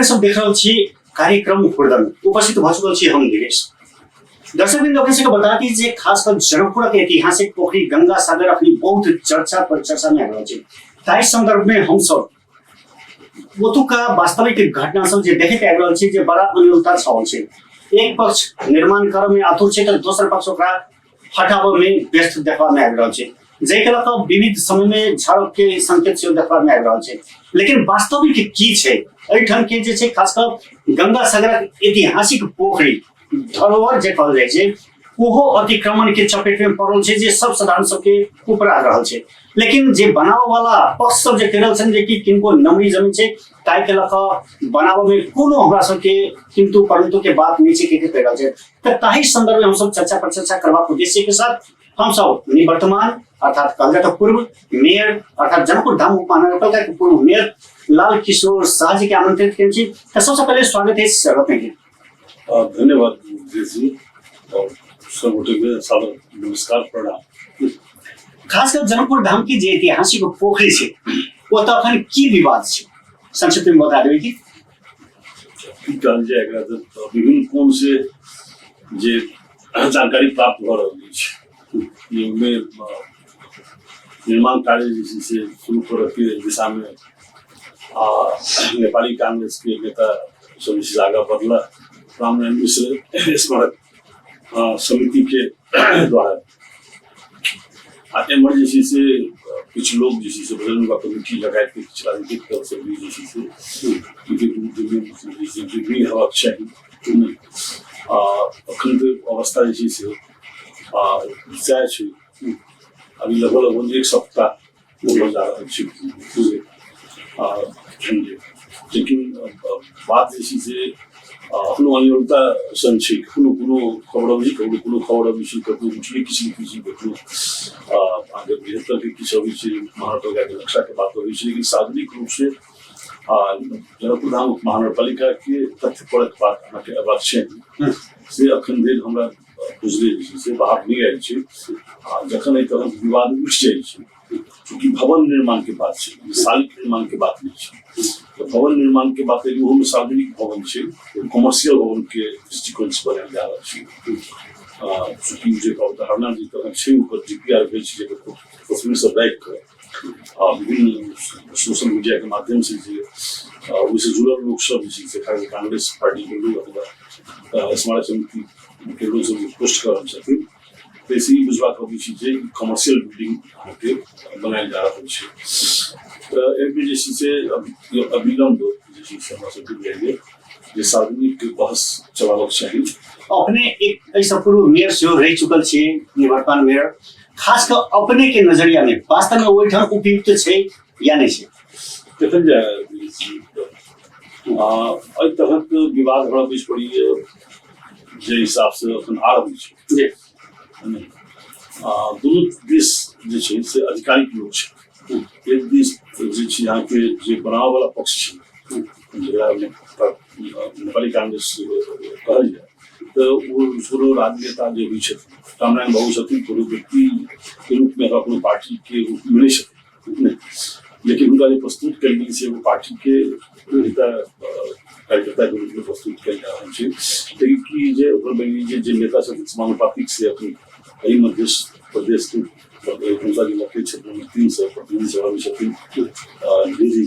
अपने सब देख रहे छी कार्यक्रम हुर्दन उपस्थित भ चुकल छी हम दिनेश। दर्शकबिंद अपने सबके बता दी जे खास कर जनकपुर के ऐतिहासिक पोखरी गंगा सागर अपनी बहुत चर्चा पर चर्चा में आगे छी। ताई संदर्भ में हम सब ओतुका वास्तविक घटना सब जे देखे आबि रहल छी जे बड़ा अनियमितता छल छै। एक पक्ष निर्माण कार्य में आतुर छै त दोसर पक्ष ओकरा हटाबे में व्यस्त देखबा में आबि रहल छै, जै के लऽ विविध समय में झड़प के संकेत से देखबा में आबि रहल छै। लेकिन वास्तविक की छै एठन के जे छै खास कर गंगा सागर ऐतिहासिक पोखरी धरोहर जे कहल जाइ छै ओहो अतिक्रमण के चपेट में पड़ल छै जे सब साधारण सबके उपरा रहल छै। लेकिन जे बनावे वाला पक्ष सब जे करल छन जे कि किनको नमरी जमीन छै ताई के लऽ बनावे में कोनो हमरा सबके किंतु परंतु के बात नहीं छै के करल छै। त ताही संदर्भ में हम सब चर्चा पर चर्चा करबा उद्देश्य के साथ हम सब निवर्तमान अर्थात कहल जाए पूर्व मेयर अर्थात जनकपुर धाम उपमहानगरपालिका के पूर्व मेयर लाल किशोर शाह जी के आमंत्रित किए छी। सबसे पहले स्वागत है सर अपने के। धन्यवाद जी और सबके सादर नमस्कार प्रणाम। खास कर जनकपुर धाम की जे ऐतिहासिक पोखरी छै वो तो अखन की विवाद छै संक्षिप्त में बता देबै की कहल जाए एकरा त विभिन्न कोण से जे जानकारी प्राप्त भ रहल छै ये में निर्माण कार्य जे से शुरू करऽ के दिशा में नेपाली कांग्रेस के नेता सब विशेष आगा बढ़ला रामनारायण मिश्र स्मारक समिति के द्वारा इमरजेंसी से कुछ लोग जैसे से बदलने का कमेटी लगाए थे कुछ राजनीतिक दल से भी जैसे से भी हवा चाहिए अखंड अवस्था जैसे से जाए छै अभी लगभग एक सप्ताह हो जा रहा है। लेकिन बात जैसी से अपनो अनियमितता सन छै कोनो खबर विषय कखनो उठले किसी कखनो आगे बेहतर के किसी विषय महानगरपालिका के नक्शा के बात होई छै। लेकिन सार्वजनिक रूप से जनकपुर धाम महानगरपालिका के तथ्य परक बात अहाँके अबाक छै से अखन धरि हमरा बुझले से बाहर नहीं आयल छै। जखन एहि तरह विवाद उठि जाइ छै चूंकि भवन निर्माण के बात छै सार्वजनिक निर्माण के बात नहीं छै तो भवन निर्माण के बात है वो सार्वजनिक भवन छै कमर्शियल भवन के दृष्टिकोण से बनायल जा रहल छै। चूंकि जे अवधारणा जे तरह छै ओकर डीपीआर भेल छै जेकर तस्वीर सब राखि कऽ विभिन्न सोशल मीडिया के माध्यम से जे ओहिसे जुड़ल लोग सब जे छै खास कांग्रेस पार्टी के लोग अथवा स्मारक समिति के लोग सब पोस्ट कर रहल छथिन वैसे ही बुझबाक अबै छै जे कमर्शियल बिल्डिंग अहाँके बनायल जा रहल छै। एहिमे जे छै से अविलंब जे छै से हमरा सबके लिए जे सार्वजनिक बहस चलाबक चाही। अपने एक ऐसा पूर्व मेयर से रह चुकल छी निवर्तमान मेयर खास कर अपने के नजरिया में वास्तव में वही ठाम उपयुक्त छै या नहीं छै देखल जाए एहि तरहक विवाद हमरा बीच पड़ी जे हिसाब से अखन आ रहल छै दोनों देश जे छै से आधिकारिक लोग छै। एक देश जे छै यहाँ के जे बनावे वाला पक्ष छै जेकरा नेपाली कांग्रेस कहल जाए तो वो छोड़ो राजनेता जे भी छथिन रामनारायण बाबू छथिन कोनो व्यक्ति के रूप में अपने पार्टी के रूप में नहीं छथिन लेकिन उनका जो प्रस्तुत कल गेल छै वो पार्टी के नेता कार्यकर्ता के रूप में प्रस्तुत कल जा रहल छै। लेकिन कि जे ओकर बनी जे नेता छथिन समानुपातिक से अपनी एहि मध्य प्रदेश के जिला के क्षेत्र में 300 प्रतिनिधि सभा में छथिन दिल्ली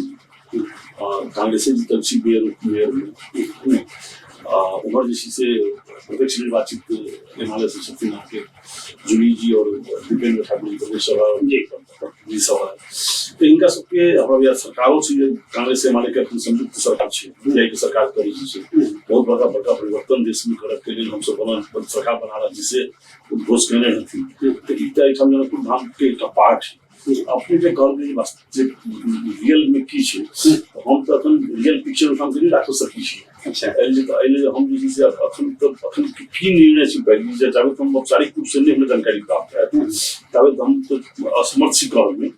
कांग्रेस जीतल छी मेयर में उमर जी से प्रत्यक्ष निर्वाचित हिमालय से छथिन आपके जूली जी और दीपेंद्र ठाकुर जी प्रदेश सभा प्रतिनिधि सभा तो इनका सबके हमारा सरकारों से कांग्रेस से हिमालय के संयुक्त सरकार है की सरकार करी बहुत बड़ा परिवर्तन देश में करब के लिए हम सब सरकार बना रहा जिसे उद्घोष करने रहती तो इतना जनकपुर धाम के एक पार्ट अपने जो कहल वास्तविक रियल में की छै हम तो अखन रियल पिक्चर हम नहीं राख सकी छी। अच्छा एले हम जे से अखन की निर्णय छै पहले जे जाबे हम औपचारिक रूप से नहीं जानकारी प्राप्त है तबे हम तो असमर्थ छी कहल में।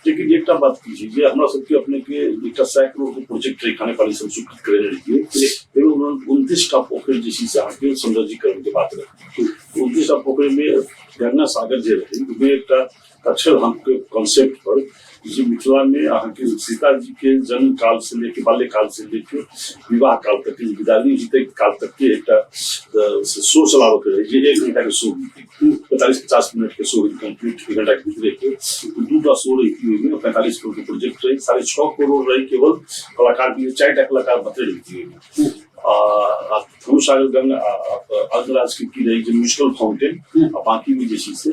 लेकिन एक बात की छै जे हमरा सबके अपने के एक सैकड़ों के प्रोजेक्ट खाने पानी सब स्वीकृत करे रहिए एवं 29 पोखरी जैसी से आगे सौंदर्यीकरण के बात रहे 29 पोखरी में गंगा सागर जे रहे एक अक्षर हम के कॉन्सेप्ट पर जे मिथिला में अहाँ के सीता जी के जन्म काल से लेके बाल्यकाल से लेके विवाह काल तक के विदाई जीते काल तक के एक शो चलावे के रहे जे 1 घंटा के शो 45-50 मिनट के शो कंप्लीट 1 घंटा के भीतर के 2 शो रही में 45 करोड़ के प्रोजेक्ट रही 6.5 करोड़ रही केवल कलाकार के 4 कलाकार बते रही धनुषागर गंगा अग्रराज की रही जो म्यूजिकल फाउंटेन बाकी भी जैसी से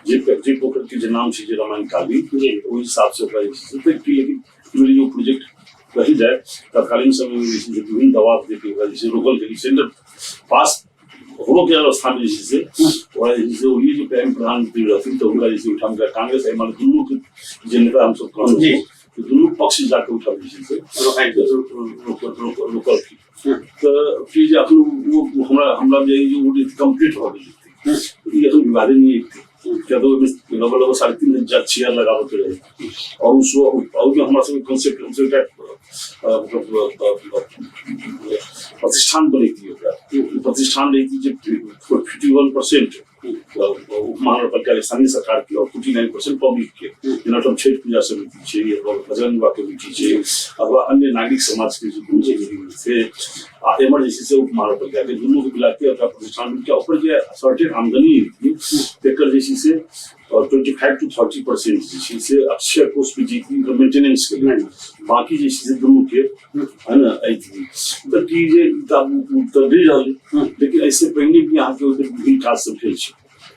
जे पोखर के जो नाम से रामायण काव्य वही हिसाब से लेकिन जो प्रोजेक्ट रही जाए तत्कालीन समय में जैसे विभिन्न दबाव देते हुए जैसे रोकल के सेंटर पास होने के अवस्था में जैसे ये जो पहले प्रधानमंत्री रहती तो उनका जैसे उठा कांग्रेस है मान दोनों के जो नेता हम सब कहते तो दोनों पक्ष जाकर उठा जैसे रोकल की तो फिर अपन वो हमरा जो कंप्लीट हो गई ये तो विवादे नहीं थी क्या तो लगभग 3,500 चेयर लगा होते रहे और उस और जो हमारा कंसेप्ट प्रतिष्ठान बनी थी प्रतिष्ठान रही थी जो 51% महानगरपालिका स्थानीय सरकार की और 49% पब्लिक के जेना छठ पूजा समिति चाहिए और बजरंग बा कमेटी चाहिए अथवा अन्य नागरिक समाज के जो से इमरजेंसी से उप महानगरपालिका के दोनों को मिला के अपना प्रतिष्ठान के ऊपर जो सर्टेन आमदनी थी तेकर जैसी से 25 to 30% जैसी से अक्षय कोष भी जीती मेंटेनेंस के लिए बाकी जैसी से दोनों के है ना आई थी तो की जे उत्तर दे रहा लेकिन ऐसे पहले भी यहाँ के उधर भी खास सब खेल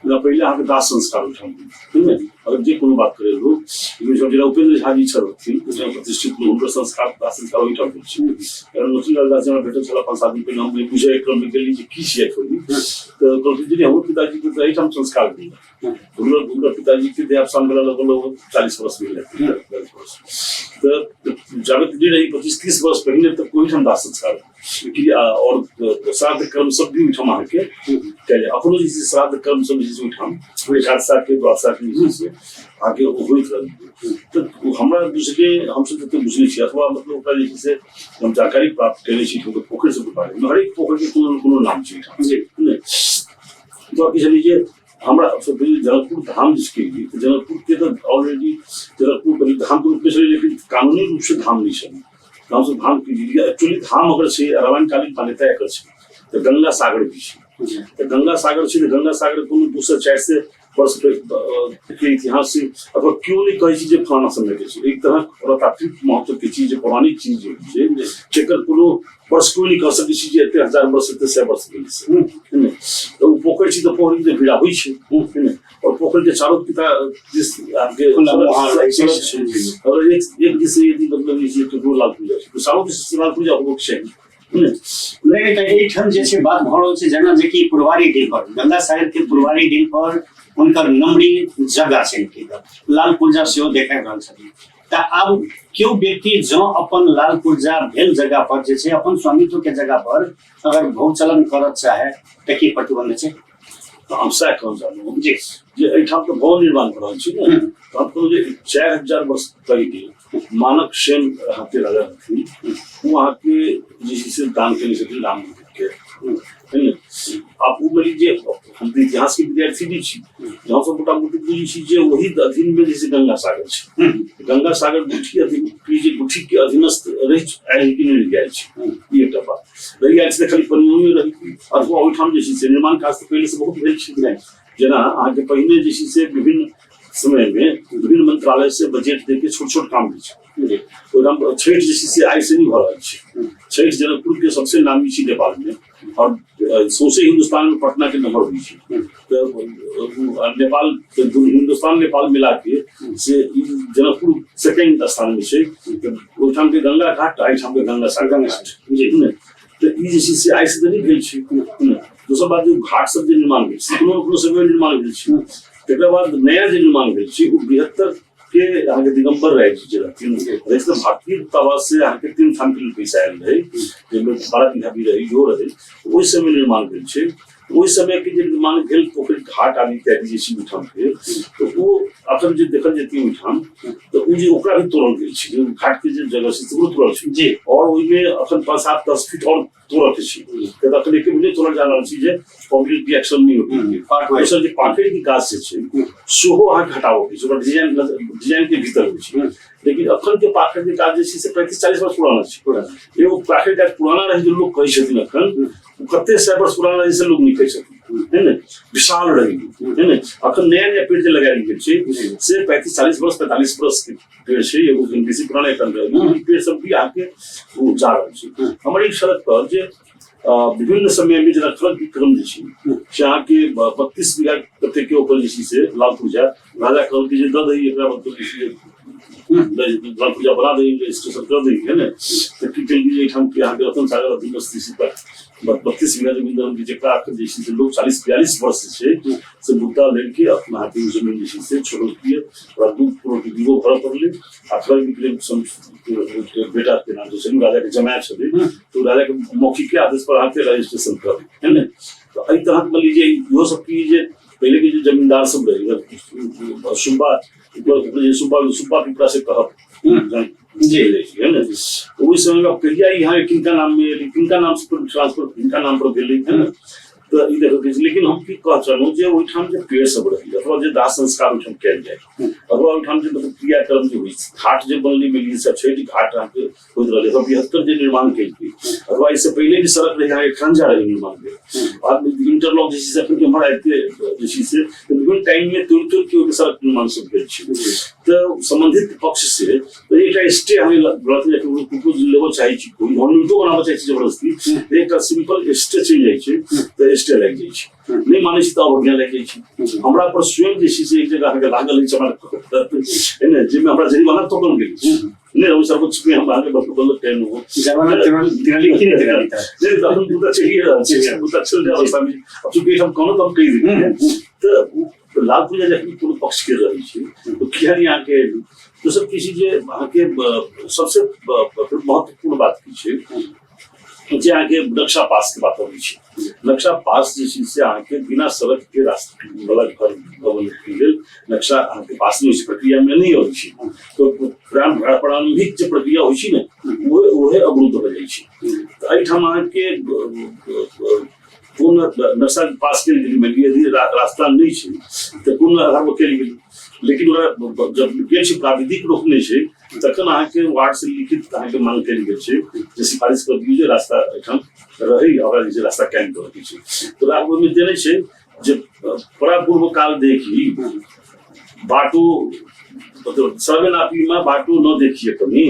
पहले यहाँ के दाह संस्कार उठा अगर जे कोनो बात करे लोग जिला उपेंद्र झा जी छथिन प्रतिष्ठित लोग उनका संस्कार दाह संस्कार उठा कारण मोतीलाल दास जब भेटल छला 5-7 दिन पहले हम पूजा क्रम में गेली जे की छियै थोड़ी तो कहलखिन जे हमर पिताजी के तो एठाम संस्कार दी उनका पिताजी के देहावसान भेला लगभग 40 वर्ष भेल 40 वर्ष तो जब दी रही 25-30 वर्ष पहले तक कोई ठंडा संस्कार और श्राद्ध कर्म सब भी उठा मार के कहे अपनो जैसे श्राद्ध कर्म सब जैसे उठाम एकादशा के द्वादशा के जैसे आगे होइत रही तो हमरा दूसरे हमसे तो बुझले छी अथवा मतलब ओकरा जैसे से हम जानकारी प्राप्त करे छी तो पोखर से बारे में हर एक पोखर के कोनो नाम छी तो आप लीजिए हमरा जनकपुर धाम जिसके लिए जनकपुर के तो ऑलरेडी जनकपुर धाम के रूप में लेकिन कानूनी रूप से धाम नहीं है धाम से धाम की एक्चुअली धाम अगर से रामायण कालीन मान्यता एकर तो गंगा सागर भी है तो गंगा सागर से गंगा सागर को दूसरा 400 वर्ष के इतिहास से अथवा क्यों नहीं कही चीजें फलाना समय के एक तरह पुरातात्विक महत्व की चीज पौराणिक चीज जेकर कोनो वर्ष कोई नहीं कह सके चीज एते 1000 वर्ष एते 100 वर्ष के तो पोखर छी तो पोखर के भिड़ा हुई है और पोखर के चारों किता जिस आगे और एक दिशा यदि मतलब ये तो लाल पूजा तो चारों दिशा लाल पूजा होबो छै लेकिन एठन जैसे बात भ रहल छै जेना जे कि पुरवारी डील पर गंगा सागर के पुरवारी डील पर उनकर नमरी जगह छै लाल पूजा सेहो देखा रहल छथिन त अब क्यों व्यक्ति जो अपन लाल पूजा भेल जगह पर जे छै अपन स्वामित्व के जगह पर अगर भूचलन करत चाहे त की प्रतिबंध छै तो हम सा कौन जानो जी जे एठाम तो भवन निर्माण कर रहल छी ने तो आपको जे 4000 वर्ष पहले मानक सेन हाथे राजा थी वहां के जिसे दान के लिए राम के आप वो लीजिए हम तो इतिहास के विद्यार्थी भी छी जहाँ सब मोटा मोटी बुझी छी जे वही अधीन में जैसे गंगा सागर छै गंगा सागर गुठी अधीन जे गुठी के अधीनस्थ रही आइ कि नहीं गया छै ये एकटा बात रही आज से खाली पनियों में रही अथवा ओठाम जैसे से निर्माण काज तो पहले से बहुत भेल छै जेना आगे पहले जैसे से विभिन्न समय में विभिन्न मंत्रालय से बजट देके छोट काम भी छै और छठ जैसे से आई से नहीं हो रहा है छठ जनकपुर के सबसे नामी छी नेपाल में और सौसे हिंदुस्तान में पटना के नंबर हुई थी तो नेपाल हिंदुस्तान नेपाल मिला के से जनकपुर सेकंड स्थान में से ओठाम के गंगा घाट आइठाम के गंगा सागर घाट तो ई जैसे से आई से नहीं भेल छै दोसर बात जो घाट सब जे निर्माण भेल छै कोनो समय निर्माण भेल छै तकर बाद नया जे निर्माण भेल छै ओ 72 के यहाँ के दिगंबर रहे जगह भारतीय दूतावास से यहाँ के 3 ठाम के पैसा आयल रहे जिनमें 12 बीघा भी रहे यो रहे ओहि समय निर्माण भेल छै ओहि समय के जे निर्माण भेल पोखरि घाट आदि इत्यादि जे छै ओहिठाम के, तो वो अखन जे देखल जेतै ओहिठाम तो ओ जे ओकरा भी तोड़ल गेल छै, घाट के जे जगह छै सेहो तोड़ल छै जी, और ओहिमे अखन 5-7-10 फीट और तोड़ऽ के छै, तऽ अखन एके बुझे तोड़ल जा रहल छै जे पब्लिक रिएक्शन नहि होतै। दोसर जे पाखरि के गाछ जे छै सेहो अहाँ हटाबऽ के छै, ओकर डिजाइन के भीतर होइ छै, लेकिन अखन के पाखरि के गाछ जे छै से 35-40 वर्ष पुराना छै। एगो पाखरि गाछ पुराना रहे जे लोग कहै छथिन अखन कते 100 वर्ष पुराना रहे से लोग नहीं कहै छथिन, है ने, विशाल रही, है ने। अखन नया नया पेड़ जे लगायल गेल छै से 35-40 वर्ष 45 वर्ष के पेड़ छै, एगो बेसी पुराना एकन रहे पेड़ सब भी आके जा रहल छै। हमर एक सड़क पर जे विभिन्न समय में जेना खरक विक्रम जे छै से अहाँके 32 बीघा कते के ऊपर जे छै से लाल पूजा राजा कहल के जे दऽ दही एकरा मतलब जे छै लाल पूजा बना दही स्टेशन कर दही, है ने। तऽ की केलियै एहिठाम के अहाँके रतन सागर यूनिवर्सिटी पर 32 बीघा जमीन दऽ जेकरा अखन जे छै से लोग 40-42 वर्ष से से मुद्दा लेके अपना हाथी जमीन जे छै से छोड़लकै, ओकरा 2 करोड़ के विवो भरऽ पड़लै। आ खरक विक्रम बेटा के नाम जे छै राजा के जमाय छलै, तो राजा के मौखिक के आदेश पर अहाँके रजिस्ट्रेशन कर, है ने। तो एहि तरह मान लीजिए इहो सब की जे पहले के जो जमींदार सब रहे सुब्बा सुब्बा पिपरा से कहब जी, है ना। ओहि समय में कहिया यहाँ किनका नाम में किनका नाम से ट्रांसफर किनका नाम पर गेलै, है ना। तो ई देखो, लेकिन हम की कह चाहलहुँ जे ओहिठाम जे पेड़ सब रही अथवा जे दाह संस्कार ओहिठाम कयल जाय, अथवा ओहिठाम जे मतलब क्रियाक्रम जे होइ घाट जे बनलै मिली सब छै घाट अहाँके होइत रहलै, 72 जे निर्माण केलकै, अथवा इससे पहले भी सड़क रही अहाँके खंजा रही निर्माण भेल, बाद इंटरलॉक जे छै से अखन एम्हर आबिते जे छै से विभिन्न टाइम में तोड़ि के सड़क निर्माण सब भेल छै। तऽ संबंधित पक्ष से एकटा स्टे हमें लेबऽ चाहै छी, कोई मॉन्यूमेंटो बनाबऽ चाहै छी जबरदस्ती, एकटा सिंपल स्टे चलि जाइ छै तऽ स्टे लागि जाइ छै, नहीं मानै छी तऽ अवज्ञा लागि जाइ छै। हमरा पर स्वयं जे छै से एक जगह अहाँके लागल अछि हमरा, है ने, जाहिमे हमरा जरिमाना तोकल गेल छै, नहीं हम सर्वोच्च में हम आगे बदल टाइम हो जरिमाना तिरली की नहीं तिरली था, नहीं तो हम पूरा चाहिए पूरा चल जाए अवस्था में। अब चूंकि हम कोनो कम कहि देंगे तो लाल पूजा जखन कोनो पक्ष के रही छै तो किया यहाँ के तो सब किसी जे अहाँके सबसे महत्वपूर्ण बात की छै जे अहाँके नक्शा पास के बात होई छै। नक्शा पास जे छै से अहाँके बिना सड़क के रास्ता वाला घर भवन के लेल नक्शा अहाँके पास नहीं प्रक्रिया में नहीं होइ छै, तो प्रारंभिक जे प्रक्रिया होइ छै ने ओहे अवरुद्ध हो जाइ छै। तऽ एहिठाम अहाँके पूर्ण नक्शा पास के लिए यदि रास्ता नहीं छै तो पूर्ण आधार पर कल गेल, लेकिन जब गेल छै प्राविधिक रोकने छै तखन अहाँके वार्ड से लिखित अहाँके मांग कल गेल छै जे सिफारिश कर दियौ जे रास्ता एहिठाम रही और जे रास्ता कैम कर दै छै। तो राघव में देने छै जे परापूर्व काल देखी बाटो मतलब सर्वे नापी में बाटो न देखिए पनि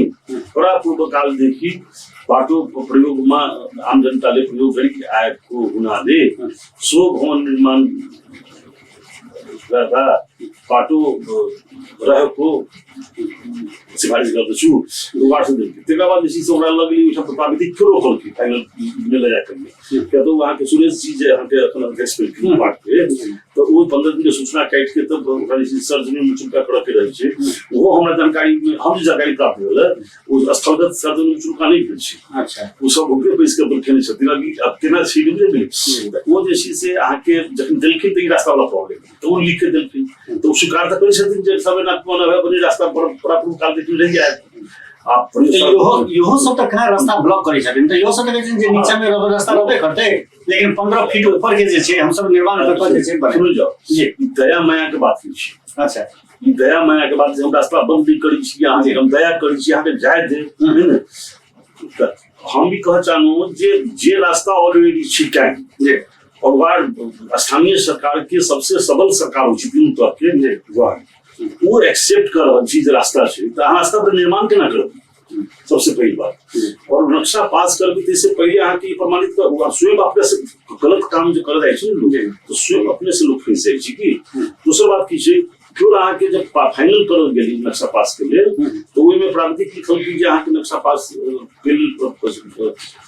परापूर्व काल देखी बाटो प्रयोग में आम जनताले प्रयोग गरी आएको हुनाले सो भवन निर्माण गर्दा बाटो रहेको सिफारिस गर्दछु वार्ड से तेका बाद जे ओकरा लगली ओइठाम प्राविधिक फेरो खोलकी फाइनल में ले जाके क्या तो वहां के सुरेश जी जे अहाँके अखन अध्यक्ष भेलखिन वार्ड के, तो वो 15 दिन के सूचना काटि के तब ओकरा जे सर्जनी मुचुका करऽ के रहै छै वो हमरा जानकारी में हम जानकारी प्राप्त भेल वो स्थलगत सर्जनी मुचुका नहीं भेल छै। अच्छा, वो सब हुनके बैस के बोलखिन छथिन अभी अब केना छै नहीं मिले वो जे छै से अहाँके जखन देलखिन त ई रास्ता वाला प्रॉब्लम तो वो लिख के देलखिन तो स्वीकार त करै छथिन जे सर्वे नापी न बने रास्ता परापूर्व काल देखि रहि जाय आप यो सब त कहाँ रास्ता ब्लॉक करै छथिन, त यो सब कहै छथिन जे नीचा में रास्ता रहबे करतै लेकिन 15 फीट ऊपर के जे छै हम सब निर्माण करके जे छै सुन जाओ जी दया माया के बात छै। अच्छा, ई दया माया के बात जे हम रास्ता बंद नहीं करै छी अहाँ हम दया करै छी अहाँ के जाय दे है ने। हम भी कह चाहूँ जे रास्ता ऑलरेडी छै टाइम जे और वार्ड स्थानीय सरकार के सबसे सबल सरकार होइ छै तीन तरह के वार्ड वो एक्सेप्ट कर रहल छी जे रास्ता छै त अहाँ रास्ता पर निर्माण केना करबै सबसे पहली बात। और नक्शा पास करबै त इससे पहले अहाँ के प्रमाणित कर स्वयं अपने से गलत काम जो कर जाइ छै लोग तो स्वयं अपने से लोग फंस जाइ छै कि। दोसर बात की छै फिर अहाँ के जब फाइनल करल गेली नक्शा पास के लिए तो ओहि में प्राविधिक लिखल की जे अहाँ के नक्शा पास के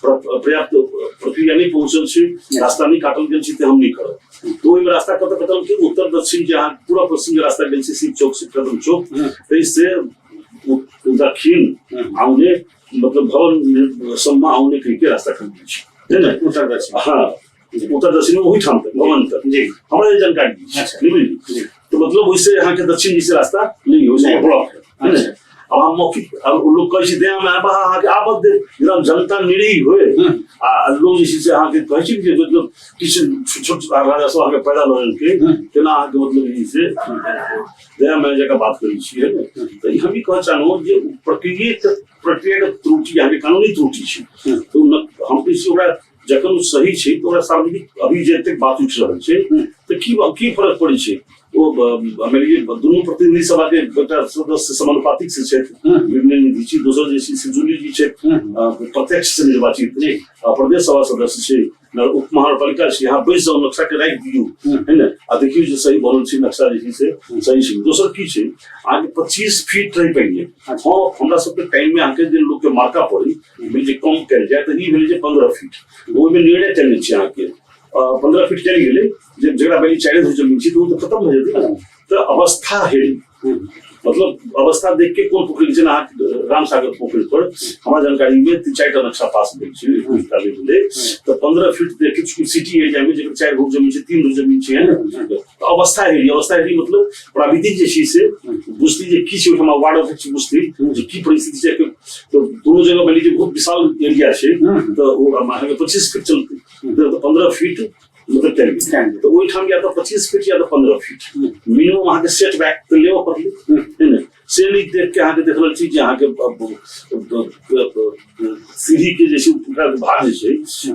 पर्याप्त प्रक्रिया नहीं पहुंचल छै रास्ता नहीं काटल गेल छै त हम नहीं करब। तो ओहि में रास्ता कतल के उत्तर दक्षिण जे अहाँ पूरा पश्चिम रास्ता गेल छै शिव चौक से कदम चौक तो इससे दक्षिण आउने मतलब भवन सम्म आउने कहीं के रास्ता खन छै है ना उत्तर दक्षिण। हाँ उत्तर दक्षिण में वही ठाम तक भवन तक जी हमारे ये जानकारी अच्छा। नहीं बुझली जी तो मतलब वैसे यहाँ के दक्षिण दिशा रास्ता नहीं है वैसे ब्लॉक है अच्छा। अब हम मौखिक अब लोग कहे दे में अहाँ के आबद एकदम जनता निरीह होए आ लोग जैसे से अहाँ के कहे छी जे मतलब किछु छोट राजा सब अहाँ के पैदा लगन के केना अहाँ के मतलब ई से दे में जगह बात करी छी है तो हम भी कह चाहनो जे प्रक्रिया त्रुटि अहाँ के कानूनी त्रुटि छै तो हम किसी ओकरा जखन सही छै तो ओकरा सार्वजनिक अभी जते बात उठ रहल छै तो की फर्क पड़े छै वो मेरे दोनों प्रतिनिधि सभा के सदस्य समानुपातिक से क्षेत्र निधि जी दोसर जैसी सिंजुली जी क्षेत्र प्रत्यक्ष से निर्वाचित प्रदेश सभा सदस्य से उप महानगरपालिका से यहाँ बैस जाओ नक्शा के राख दियो है ना आ देखियो जे सही बनल छै नक्शा जैसी से सही छै दोसर की छै आगे 25 फीट रही पड़िए हां हमरा सब के टाइम में आके जे लोग के मार्का पड़ी मिल जे कम कर जाए तो ई भेल जे 15 फीट वो में निर्णय चलने छै आके 15 फीट चली गेले जगह पहले 40 जमीन थी तो खत्म हो जाती तो अवस्था है मतलब अवस्था देख के कौन पोखरी जेना राम सागर पोखरी पर हमारा जानकारी में 3-4 नक्शा पास भेल छै तो 15 फीट देख के सिटी एरिया में जगह 4 घूम जमीन 3 जमीन है ना तो अवस्था है मतलब प्राविधिक जे चीज से बुझती जे की छै हम वार्ड ऑफिस बुझती जे की परिस्थिति छै तो दोनों जगह पहले जे बहुत विशाल एरिया छै तो वो हमारे 25 फीट चलते तो 15 फीट मतलब टेन तो वही ठाम या तो 25 फीट या तो 15 फीट मिनिमम वहां के सेट बैक तो लेवा पड़ले है ना से नहीं देख के आगे देख रहल छी जे अहाँ के सीढ़ी के जैसे पूरा भाग जे छै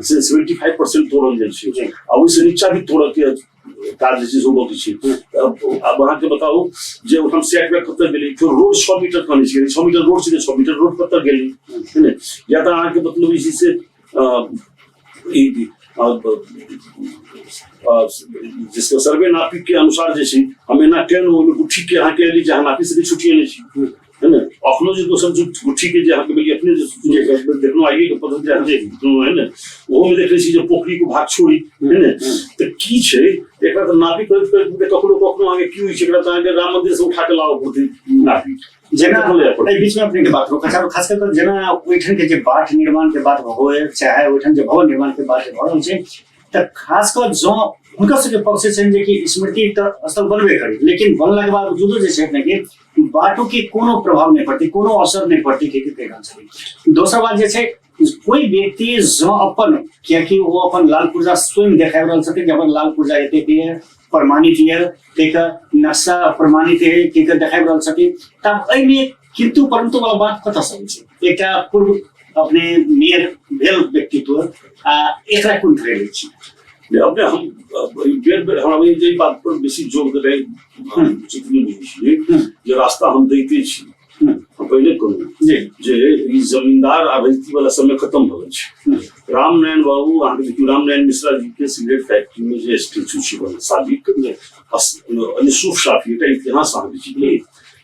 से 75% तोड़ल जाइ छै आ ओइ से नीचा भी तोड़ के काज जैसे होबो के छै अब वहां के बताओ जे हम सेट बैक कत गेली फिर रोड 6 मीटर कने छै 6 मीटर रोड छै 6 मीटर रोड कत गेली है ना या तो अहाँ के मतलब इसी से जिसका सर्वे नापिक के अनुसार जैसे हमें ना केन हो गुठी के यहाँ के लिए जहाँ नापी से भी छुट्टी नहीं छी है ना अपनो जो दोसर जो गुठी के जहाँ के लिए अपने जो देखनो आइए के पता जान जे है ना वो में देख रही जो पोखरी को भाग छोड़ी है ना तो की छै एकरा तो नापी करत कखनो आगे की होई छै एकरा तो आगे राम मंदिर से उठा के लाओ पड़ती नापी जेना बीच में अपने के बात रो खास कर जेना ओइठन के जे बाट निर्माण के बात होए चाहे ओइठन जे भवन निर्माण के बात भ रहल छै त खास कर जो हुनका सबके पक्ष छै जे कि स्मृति त स्थल बनबे करी लेकिन बनला के बाद जुदो जे छै कि बाटो के कोनो प्रभाव नहीं पड़ती कोनो असर नहीं पड़ती के कारण छै दोसर बात जे छै कोई व्यक्ति जो अपन क्योंकि वो अपन लाल पूर्जा स्वयं देखाइ रहल छथिन जे अपन लाल पूर्जा एते के प्रमाणित है तेका नक्शा प्रमाणित है के देखाइ रहल छथिन तब एहि में किंतु परंतु वाला बात कत सब छै एकटा पूर्व अपने मेयर भेल व्यक्तित्व एकरा कोन करे छी अपने हम हमरा ये बात पर बेसी जोर दे रहे जितनी भी ये रास्ता हम देते छी हम पहले करू जे ई जमींदार आ रहिती वाला समय खत्म हो गए राम नारायण बाबू अहाँ के राम नारायण मिश्रा जी के सिगरेट फैक्ट्री में जे स्टैच्यू छी बन साबिक यूसुफ शाफी का इतिहास अहाँ के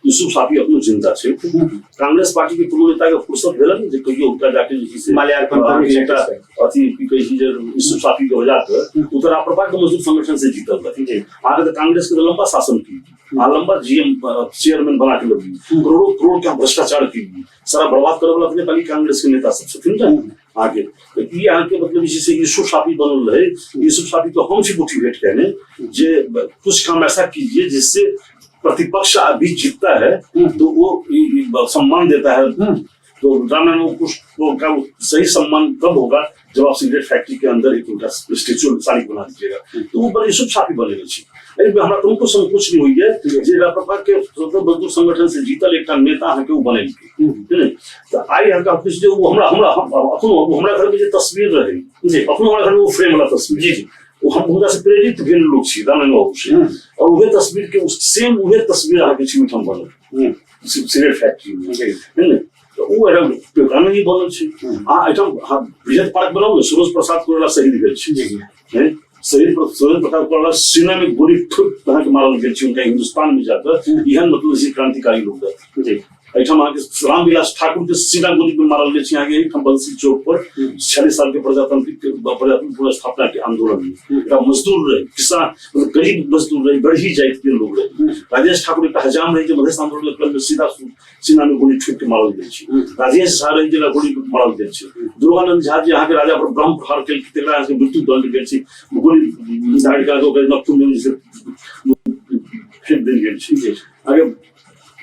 यूसुफ शाफी अपनो जिंदा छै कांग्रेस पार्टी के पूर्व नेता के फुर्सत भेलन जे कहियो उनका जाके जे से माल्यार्पण एकटा अथी की कहि छै जे यूसुफ शाफी के वजह से उत्तरा प्रपा के मजदूर संगठन से जीतल रहथिन आगे तो कांग्रेस के लंबा शासन की लंबा जीएम चेयरमैन बना के लगी करोड़ का भ्रष्टाचार की सारा बर्बाद करे वाला अपने पहले कांग्रेस के नेता सब छथिन आगे तो ये आगे मतलब इसी से यूसुफ शाफी बनल रहे यूसुफ शाफी तो हम से मोटिवेट करने जे कुछ काम ऐसा कीजिए जिससे प्रतिपक्ष अभी जीतता है तो वो सम्मान देता है तो रामायण का सही सम्मान कब होगा जब आप सिगरेट फैक्ट्री के अंदर एक उनका स्टेचू सारी बना दीजिएगा तो वो बड़े यूसुफ शाफी बने हमारा तुमको संकोच नहीं हुई है जे राप्रपा के स्वतंत्र मजदूर संगठन से जीतल एक नेता है के वो बने तो आई हल्का ऑफिस जो वो हमरा घर में जो तस्वीर रहे अपनो हमरा घर में वो फ्रेम वाला तस्वीर जी वो हम उनका से प्रेरित भेल लोग छी रामायण बाबू से और वह तस्वीर के सेम वह तस्वीर आके छिमिठम बनल सिगरेट फैक्ट्री में है ना तो वो era प्रोग्राम ही बनल छी आइटम बृहद पार्क बनाओ सुरेश प्रसाद कोइराला शहीद भेल छी हैं शहीद प्रसाद कोइराला सीना में गोली ठोक के मारल गेल छी उनका हिंदुस्तान में जाकर यहन मतलब इसी क्रांतिकारी लोग थे एहिठाम अहाँके रामविलास ठाकुर के सीधा गोली पे मारल गेल छै अहाँके एहिठाम बंसी चौक पर 46 साल के प्रजातांत्रिक पुनर्स्थापना के आंदोलन में एकटा मजदूर रहे, किसान मतलब गरीब मजदूर रहे, गढ़ी जाति के लोग रहे। राजेश ठाकुर एक हजाम रहे, जो मधेश आंदोलन के में सीधा सीना में गोली ठोक के मारल गेल छै। राजेश झा रहे, जेला गोली मारल गेल छै। दुर्गानंद झा जी अहाँके राजा पर ब्रह्म प्रहार केल के तेकरा अहाँके मृत्यु दंड गेल छै, गोली झाड़ के ओकरा नखून में से फेंक देल गेल छै। आगे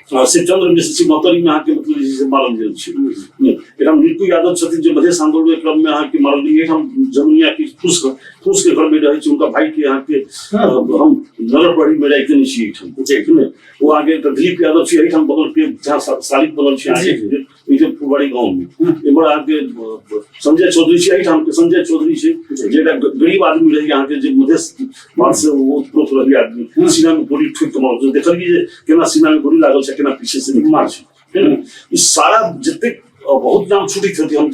शिवचंद्र मिश्र महतरी में अहाँके मतलब जे छै मारल गेल छै। एकदम नीतू यादव छथिन, जो मधेश आंदोलन के क्रम में अहाँके मारल गेल। एकदम जमुनिया की फूस के घर में रहे छै, उनका भाई के अहाँके हम नरपड़ी में राखि देने छी एहिठाम। वो आगे दिलीप यादव छी एहिठाम बगल के जहाँ सालिक बनल छै अहाँके फुलवाड़ी गाँव में। एम्हर अहाँके संजय चौधरी छी, एहिठाम के संजय चौधरी छै, जे गरीब आदमी रही अहाँके, जे मधेश बात से ओतप्रोत रही आदमी। सीना में गोली ठोक के मारल, देखलिए जे केना सीना में गोली लागल छै, केना पीछे से मार छै। ई सारा जते बहुत नाम छुटी थे हम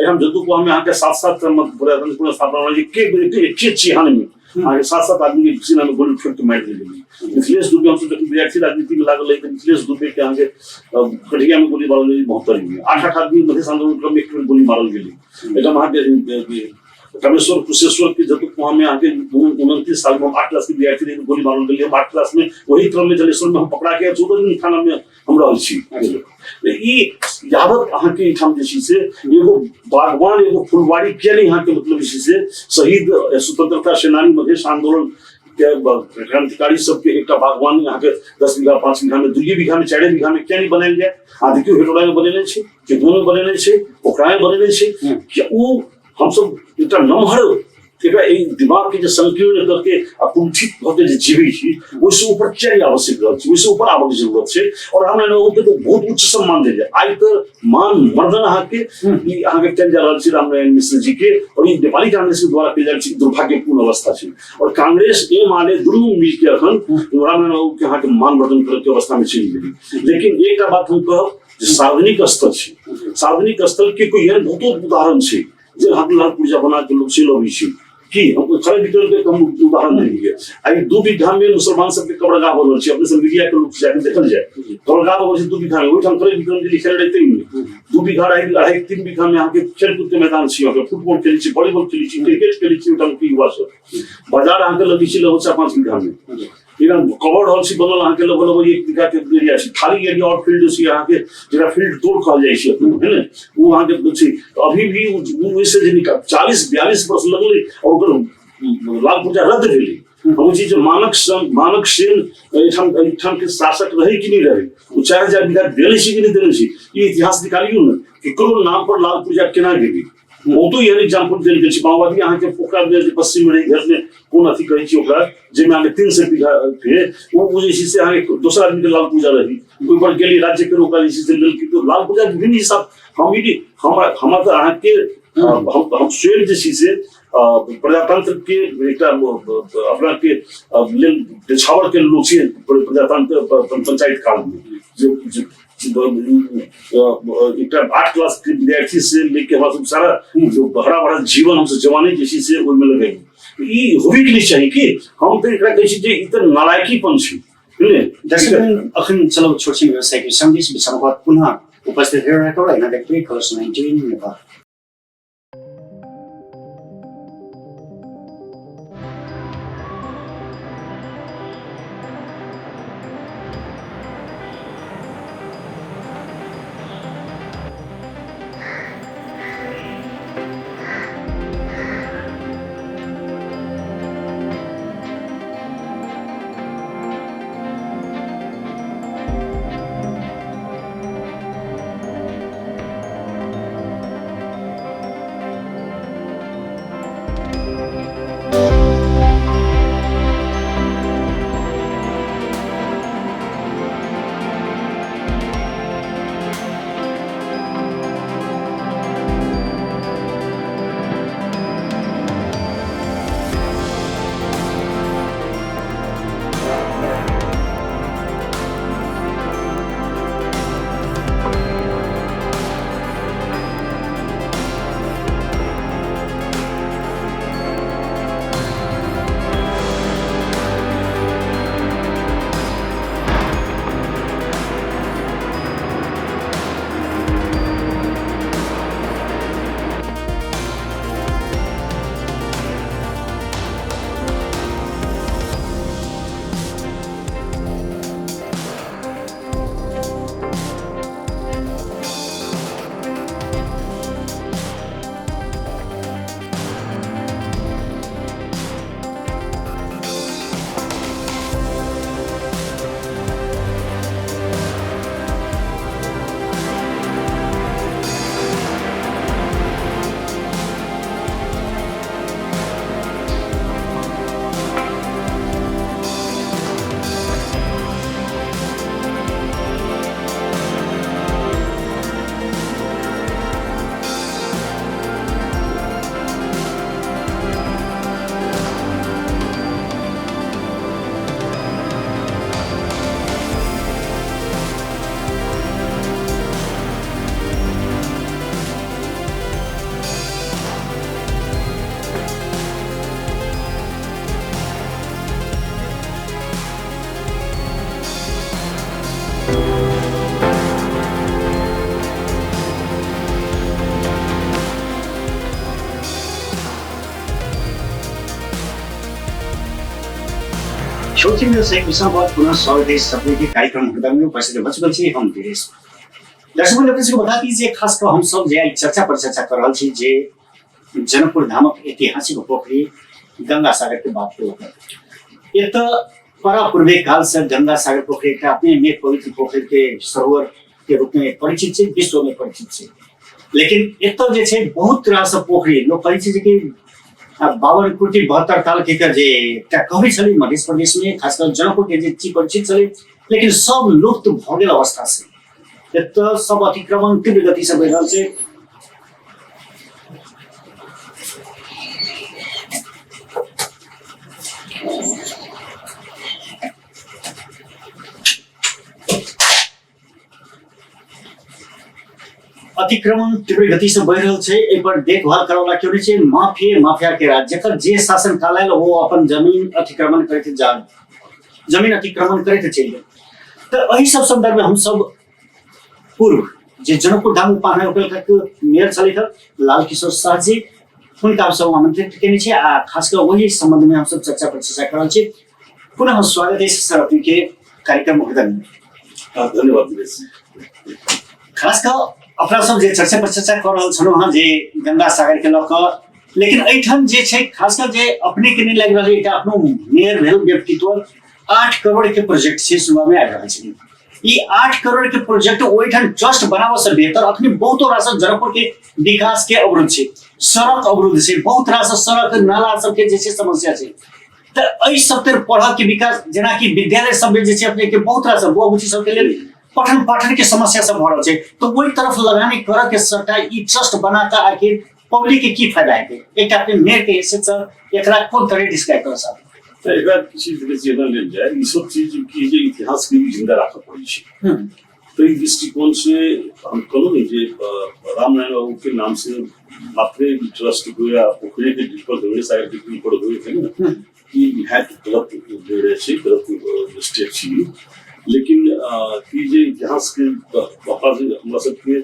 हम जदू को हमें यहाँ के साथ साथ पुनर्स्थापना के चिहान में आगे सात सात आदमी के सीना में गोली ठोक के मार दी गई। मिथिलेश दुबे हम विद्यार्थी राजनीति में लागल है, मिथिलेश दुबे के आगे कटिया में गोली मारल गई 72 में। 8 आदमी मधेश आंदोलन क्रम में गोली मारल गई। एकदम वहाँ के कामेश्वर कुशेश्वर के जब वहाँ में आगे 29 साल में 8 क्लास के विद्यार्थी रहे, गोली मारल गई। हम 8 क्लास में वही क्रम में जलेश्वर में हम पकड़ा के 14 दिन थाना में हम रहल छी। ई यावत अहाँ के ठाम जे छी से एगो बागवान एगो फुलवाड़ी के नहीं यहाँ के मतलब जे से शहीद स्वतंत्रता सेनानी मधेश आंदोलन के क्रांतिकारी सबके एक बागवान यहाँ के 10 बीघा 5 बीघा में 2 बीघा में 4 बीघा में क्या नहीं बनायल जाए। आ देखियो हेटोड़ा में बनेने छै, के दोनों बनेने छै, ओकरा में बनेने छै कि उ हम सब एकटा नमहर एकरा दिमाग के जे संकीर्ण करके अकुंठित होते जे जीवी छी ओइसे ऊपर चढ़े आवश्यक रहत छै, ओइसे ऊपर आबक जरूरत छै। और हमरा ने ओते तो बहुत उच्च सम्मान देल जाय। आइ तो मान मर्दन अहाँ के ई अहाँ के चल जा रहल छै रामनारायण मिश्र जी के, और ई नेपाली कांग्रेस के द्वारा कयल जाय छै दुर्भाग्यपूर्ण अवस्था छै। और कांग्रेस ए माले दुनू मिल के अखन रामनारायण के अहाँ के मान मर्दन करे के अवस्था में चलि गेलै। लेकिन एकटा बात हम कहब जे सार्वजनिक स्थल छै, सार्वजनिक स्थल के कोई एहन बहुत उदाहरण छै जे हाथलाल पूजा बना के लोग चलि अबै छै कि हम खड़े भीतर के हम उदाहरण देंगे। आई 2 बीघा में मुसलमान सब के कब्रगाह बनल छै, अपने सब मीडिया के लोग जाके देखल जाए कब्रगाह बनल छै 2 बीघा में। ओइठाम खड़े भीतर जे लिखल रहते 2 बीघा 2.5-3 बीघा में अहाँके खेलकूद के मैदान छै, अहाँके फुटबॉल खेलै छी, वॉलीबॉल खेलै छी, क्रिकेट खेलै छी। ओइठाम की युवा सब बाजार अहाँके लगी छै लगभग 4-5 बीघा में। एकदम कवर्ड हॉल छी बनल अहाँके लगभग 1 बीघा के एरिया छै, खाली एरिया और फील्ड छै अहाँके, जेकरा फील्ड तोड़ कहल जाइ छै है ने, वो अहाँके छै। अभी भी ओइसे जे 40-42 वर्ष लगलै और ओकर लाल पूजा रद्द भेलै। हम चीज मानक सेन एहिठाम के शासक रहे कि नहीं रहे, वो 4000 बीघा देने छी कि नहीं देने छी, ई इतिहास निकालियो ने केकरो नाम पर लाल पूजा केना गेलै। बहुत एहन एग्जाम्पल देल गेल छै। माओवादी अहाँके पोखरा में पश्चिम में घर में कोन अथी कहै छै ओकरा, जेमे अहाँके 300 बीघा के वो जे छै से अहाँके दोसर आदमी के लाल पूजा रही, कोई पर गेली राज्य के ओकरा जे छै से लेलकै। तो लाल पूजा विभिन्न हिसाब हम तो अहाँके हम स्वयं जे छै से प्रजातंत्र के एकटा अपना के छावर के लोग छै प्रजातंत्र पंचायत काल में एक 8 क्लास के विद्यार्थी से लेके हमरा सब सारा जो बड़ा बड़ा जीवन हम जवानी जे छै से ओइमे लगे। ई होबे के नहीं चाहिए कि हम तो एकरा कहै छी जे ई त नालायकीपन छै। दर्शकगण अखन चलो छोटसी व्यवसायिक सन्देश विषयमा पुनः उपस्थित रहेको हैन व्यक्ति खर्च 19 नेपाल। सोचिने चाहिँ विषयमा पुनः स्वागत सबै के कार्यक्रम हुँदा में उपस्थित बचपन से हम धीरे दर्शक लोगों को बता दीजिए खास कर हम सब जे चर्चा पर चर्चा कर रहा छी जे जनकपुर धामक ऐतिहासिक पोखरी गंगा सागर के बात को एक तो परा पूर्वे काल से गंगा सागर पोखरी का अपने में पवित्र पोखरी के सरोवर के रूप में परिचित है, विश्व में परिचित है। लेकिन एक तो जे बहुत रास पोखरी लोग परिचित कि 52 कोटी 72 ताल के कर जे कवि छली मध्य प्रदेश में खासकर जनकपुर के जे परिचित छली लेकिन सब लुप्त भ गेल अवस्था से एक तो सब अतिक्रमण तीव्र गति से बढ़ रहल छै। अतिक्रमण तीव्र गति से बढ़ रहल छै। एक बार देखभाल करवाला क्यों नहीं छै माफिया के राज जकर जे शासन काल आयल वो अपन जमीन अतिक्रमण करते जा जमीन अतिक्रमण करते चल गए। तो एही सब संदर्भ में हम सब पूर्व जे जनकपुर धाम उपमहानगर के मेयर छले थ लाल किशोर शाह जी उनका हम सब आमंत्रित केने छी आ खासकर वही संबंध में हम सब चर्चा पर चर्चा करल छी। पुनः स्वागत है सर अपने के कार्यक्रम में। धन्यवाद दिनेश। खासकर अपना सब जे चर्चा पर चर्चा कर रहल छलो हां जे गंगा सागर के लक लेकिन एठन जे छै खासकर जे अपने के नहीं लग रहल एकटा अपनो मेयर भेल व्यक्तित्व 8 करोड़ के प्रोजेक्ट से सुबह में आ रहल छै। ई 8 करोड़ के प्रोजेक्ट ओइठन जस्ट बनावा से बेहतर अखनी बहुत रास जनकपुर के विकास के अवरोध छै, सड़क अवरोध छै, बहुत रास सड़क नाला सब के जे छै समस्या छै। त एहि सब तर पढ़ा के विकास जेना कि विद्यालय सब में जे छै अपने के बहुत रास बुआ-बुची सब के लेल पठन पाठन के समस्या सब भ रहल छै। तो वही तरफ लगानी कर के सरकार ई ट्रस्ट बनाता आखिर पब्लिक के की फायदा है एकटा अपने मेयर के हैसियत से एकरा कोन तरह डिस्क्राइब कर सकते तो एक बार किसी तरह से ना ले जाए ये सब चीज की जे इतिहास के भी जिंदा रखा पड़ी है। तो इस दृष्टिकोण से हम कहूँ नहीं जे रामनारायण बाबू के नाम से मात्र ट्रस्ट को या पोखरी के डिस्पर हुए साइड के डिस्पर हुए थे ना कि हैत गलत जोड़े से गलत स्टेप छी। लेकिन कि जे इतिहास के बापा से हमरा सबके